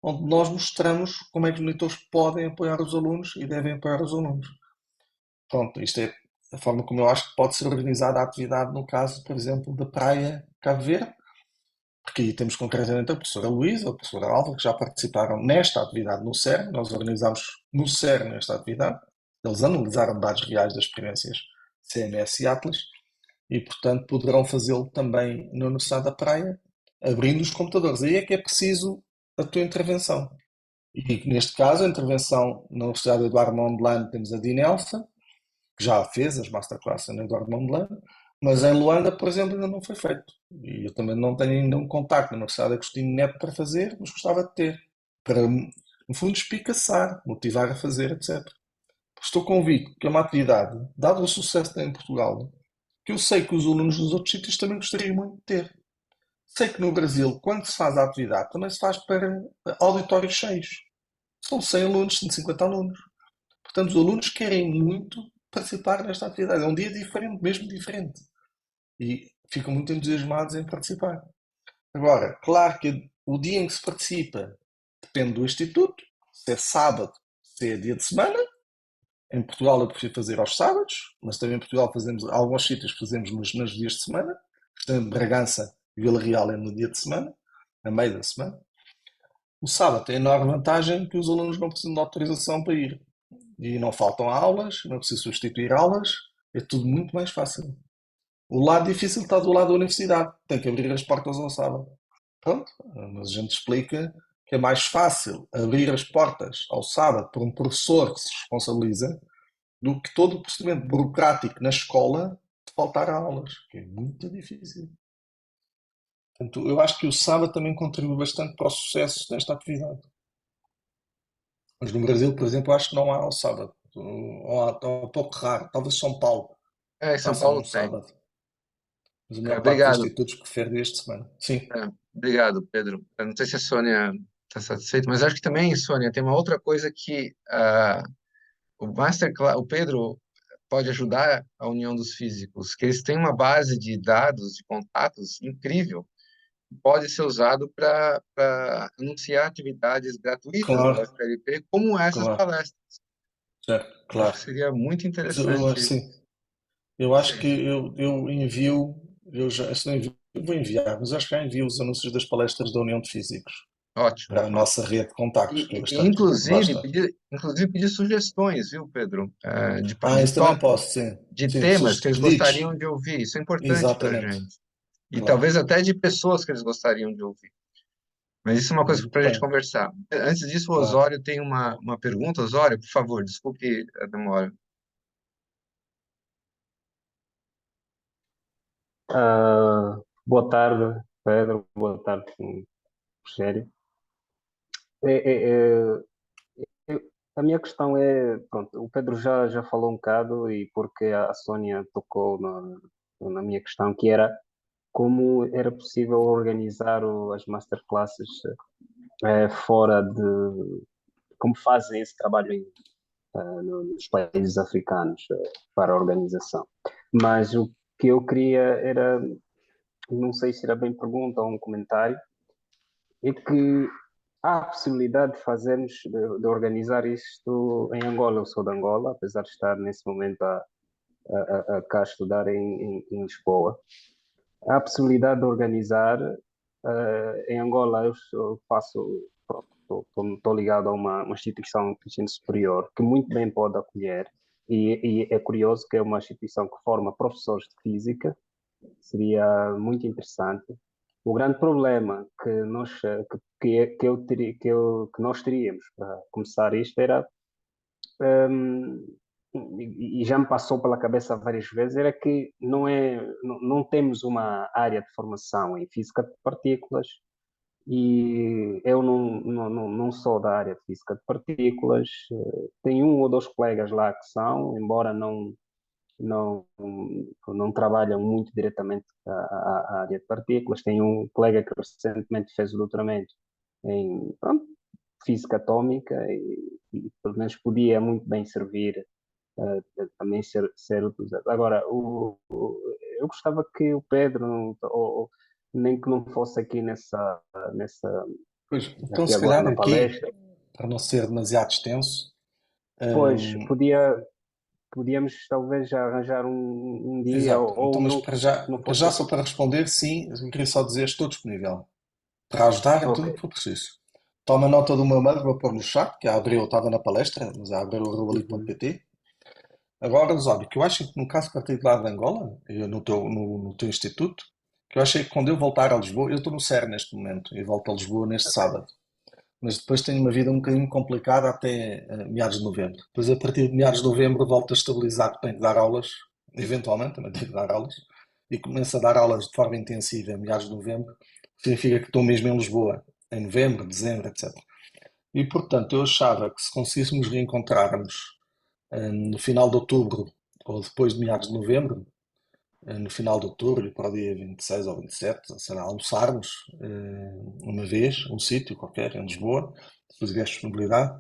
Speaker 2: onde nós mostramos como é que os monitores podem apoiar os alunos e devem apoiar os alunos. Pronto, isto é a forma como eu acho que pode ser organizada a atividade no caso, por exemplo, da Praia Cabo Verde, porque aí temos concretamente a professora Luísa, a professora Alva, que já participaram nesta atividade no CERN. Nós organizámos no CERN esta atividade. Eles analisaram dados reais das experiências CMS e Atlas e, portanto, poderão fazê-lo também na Universidade da Praia, abrindo os computadores. Aí é que é preciso a tua intervenção. E, neste caso, a intervenção na Universidade Eduardo Mondlane temos a Dinelsa, que já fez as masterclasses na Eduardo Mondlane, mas em Luanda, por exemplo, ainda não foi feito. E eu também não tenho ainda um contacto na Universidade Agostinho Neto para fazer, mas gostava de ter, para, no fundo, espicaçar, motivar a fazer, etc. Estou convicto que é uma atividade, dado o sucesso que tem em Portugal, que eu sei que os alunos dos outros sítios também gostariam muito de ter. Sei que no Brasil, quando se faz a atividade, também se faz para auditórios cheios. São 100 alunos, 150 alunos. Portanto, os alunos querem muito participar nesta atividade. É um dia diferente, mesmo diferente. E ficam muito entusiasmados em participar. Agora, claro que o dia em que se participa depende do instituto, se é sábado, se é dia de semana. Em Portugal eu prefiro fazer aos sábados, mas também em Portugal fazemos, alguns sítios fazemos nos dias de semana. Portanto, Bragança e Vila Real é no dia de semana, a meio da semana. O sábado tem a enorme vantagem que os alunos não precisam de autorização para ir. E não faltam aulas, não preciso substituir aulas, é tudo muito mais fácil. O lado difícil está do lado da universidade, tem que abrir as portas ao sábado. Pronto, mas a gente explica que é mais fácil abrir as portas ao sábado por um professor que se responsabiliza do que todo o procedimento burocrático na escola de faltar a aulas, que é muito difícil. Portanto, eu acho que o sábado também contribui bastante para o sucesso desta atividade. Mas no Brasil, por exemplo, acho que não há ao sábado. ou um pouco raro, talvez São Paulo
Speaker 1: Em São
Speaker 2: faça
Speaker 1: Paulo
Speaker 2: num
Speaker 1: tem.
Speaker 2: sábado, mas a maior parte dos
Speaker 1: Obrigado.
Speaker 2: institutos prefere dias de semana. Sim,
Speaker 1: Obrigado, Pedro. Eu não sei se a Sônia está satisfeita, mas acho que também, Sônia, tem uma outra coisa que o Masterclass, o Pedro pode ajudar a União dos Físicos, que eles têm uma base de dados, de contatos incrível, que pode ser usado para anunciar atividades gratuitas da
Speaker 2: claro,
Speaker 1: UFRP, como essas
Speaker 2: claro,
Speaker 1: palestras.
Speaker 2: certo,
Speaker 1: Eu acho que
Speaker 2: claro.
Speaker 1: seria muito
Speaker 2: Mas eu
Speaker 1: interessante
Speaker 2: acho sim. Eu acho que
Speaker 1: vocês.
Speaker 2: eu envio, eu já se não envio, eu vou enviar, mas acho que já envio os anúncios das palestras da União de Físicos
Speaker 1: Ótimo,
Speaker 2: para a
Speaker 1: ótimo.
Speaker 2: nossa rede de contactos, que é
Speaker 1: E,
Speaker 2: bastante vasta.
Speaker 1: inclusive pedir sugestões, viu, Pedro?
Speaker 2: Ah,
Speaker 1: De
Speaker 2: isso também
Speaker 1: tópicos,
Speaker 2: posso, sim.
Speaker 1: de
Speaker 2: Sim,
Speaker 1: temas que eles
Speaker 2: pedidos.
Speaker 1: gostariam de ouvir. Isso é importante para a
Speaker 2: Exatamente,
Speaker 1: gente. E
Speaker 2: claro.
Speaker 1: talvez até de pessoas que eles gostariam de ouvir. Mas isso é uma coisa
Speaker 2: Muito
Speaker 1: para a gente
Speaker 2: bem,
Speaker 1: conversar. Antes disso, o
Speaker 2: claro.
Speaker 1: Osório tem uma pergunta. Osório, por favor, desculpe a demora.
Speaker 4: Boa tarde, Pedro. Boa tarde, Rogério. É, é, é, a minha questão é, pronto, o Pedro já falou um bocado e porque a Sónia tocou na minha questão, que era como era possível organizar as masterclasses fora como fazem esse trabalho nos países africanos para a organização. Mas o que eu queria era, não sei se era bem pergunta ou um comentário, é que há a possibilidade de fazermos, de organizar isto em Angola. Eu sou de Angola, apesar de estar nesse momento a cá estudar em Lisboa. Há a possibilidade de organizar em Angola. Eu faço, estou ligado a uma instituição de ensino superior que muito bem pode acolher. E é curioso que é uma instituição que forma professores de física, seria muito interessante. O grande problema que nós teríamos para começar isto era, hum, e já me passou pela cabeça várias vezes, era que não temos uma área de formação em física de partículas e eu não sou da área de física de partículas. Tenho um ou dois colegas lá que são, embora não, não trabalham muito diretamente a área de partículas. Tem um colega que recentemente fez o doutoramento em pronto, física atômica e pelo menos podia muito bem servir também ser utilizado. Agora, eu gostava que o Pedro, nem que não fosse aqui nessa
Speaker 2: Pois, então
Speaker 4: aqui
Speaker 2: se
Speaker 4: agora
Speaker 2: calhar
Speaker 4: na
Speaker 2: aqui,
Speaker 4: palestra,
Speaker 2: para não ser demasiado extenso,
Speaker 4: pois
Speaker 2: hum,
Speaker 4: podíamos talvez já arranjar um dia
Speaker 2: exato. Então,
Speaker 4: ou
Speaker 2: mas
Speaker 4: não que não
Speaker 2: para
Speaker 4: fosse.
Speaker 2: já só para responder, sim, eu queria só dizer, estou disponível para ajudar em
Speaker 4: Ok.
Speaker 2: tudo o que for preciso. Toma nota do meu mail, vou pôr no chat, que a Abril estava na palestra, mas a
Speaker 4: Uhum.
Speaker 2: abril.pt. Agora, Zóbio, que eu acho que no caso particular de Angola, no teu instituto, que eu achei que quando eu voltar a Lisboa, eu estou no CER neste momento, e volto a Lisboa neste sábado, mas depois tenho uma vida um bocadinho complicada até meados de novembro. Depois, a partir de meados de novembro, volto a estabilizar que tenho que dar aulas, eventualmente também tenho que dar aulas, e começo a dar aulas de forma intensiva em meados de novembro, significa que estou mesmo em Lisboa, em novembro, dezembro, etc. E portanto, eu achava que se conseguíssemos reencontrarmos no final de outubro ou depois de meados de novembro, no final de outubro, para o dia 26 ou 27, sei lá, almoçarmos uma vez, um sítio qualquer em Lisboa, se tiver disponibilidade,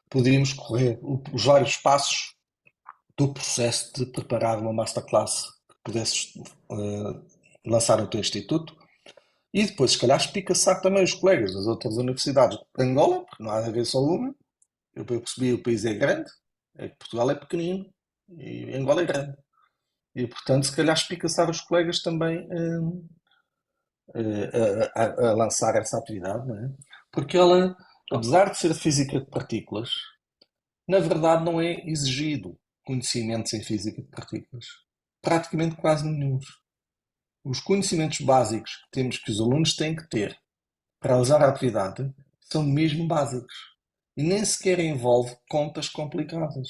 Speaker 2: podíamos correr os vários passos do processo de preparar uma masterclass que pudesses lançar no teu instituto e depois, se calhar, espicaçar também os colegas das outras universidades de Angola, porque não há de haver só uma. Eu percebi o país é grande, é que Portugal é pequenino e Angola é grande. E, portanto, se calhar espicaçar os colegas também a lançar essa atividade, não é? Porque ela, apesar de ser física de partículas, na verdade não é exigido conhecimentos em física de partículas. Praticamente quase nenhum. Os conhecimentos básicos que temos que os alunos têm que ter para usar a atividade são mesmo básicos. E nem sequer envolve contas complicadas.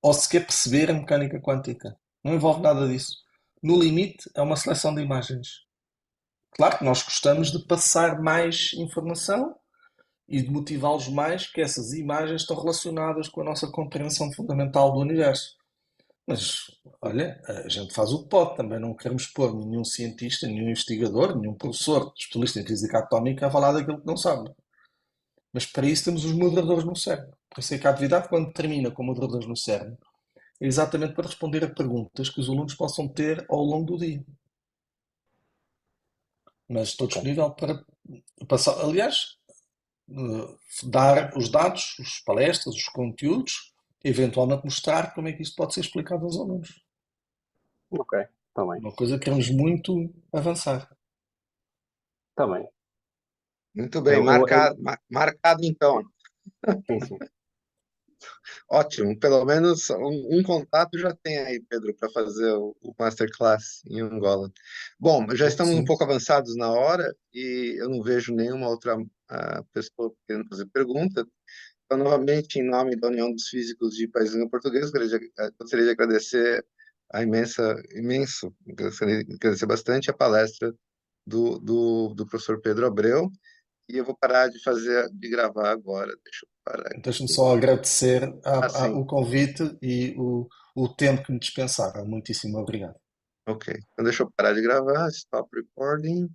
Speaker 2: Ou sequer perceber a mecânica quântica. Não envolve nada disso. No limite, é uma seleção de imagens. Claro que nós gostamos de passar mais informação e de motivá-los mais que essas imagens estão relacionadas com a nossa compreensão fundamental do universo. Mas, olha, a gente faz o que pode, também não queremos pôr nenhum cientista, nenhum investigador, nenhum professor especialista em física atómica a falar daquilo que não sabe. Mas para isso temos os moderadores no cérebro. Por isso é que a atividade, quando termina com moderadores no cérebro, é exatamente para responder a perguntas que os alunos possam ter ao longo do dia. Mas estou
Speaker 4: Ok,
Speaker 2: disponível para passar, aliás, dar os dados, as palestras, os conteúdos, eventualmente mostrar como é que isso pode ser explicado aos alunos.
Speaker 4: ok, está bem,
Speaker 2: Uma coisa que queremos muito avançar.
Speaker 4: está bem.
Speaker 1: Muito bem, marcado então.
Speaker 4: Sim, sim.
Speaker 1: Ótimo, pelo menos um contato já tem aí, Pedro, para fazer o Masterclass em Angola. Bom, já estamos um
Speaker 2: Sim.
Speaker 1: pouco avançados na hora e eu não vejo nenhuma outra pessoa querendo fazer pergunta. Então, novamente, em nome da União dos Físicos de País de Língua Portuguesa, gostaria de agradecer gostaria de agradecer bastante a palestra do professor Pedro Abreu, e eu vou parar de gravar agora. Deixa eu parar
Speaker 2: Deixe-me
Speaker 1: aqui.
Speaker 2: só agradecer
Speaker 1: Sim.
Speaker 2: o convite e o tempo que me dispensaram. Muitíssimo obrigado.
Speaker 1: Ok. Então deixa eu parar de gravar. Stop recording.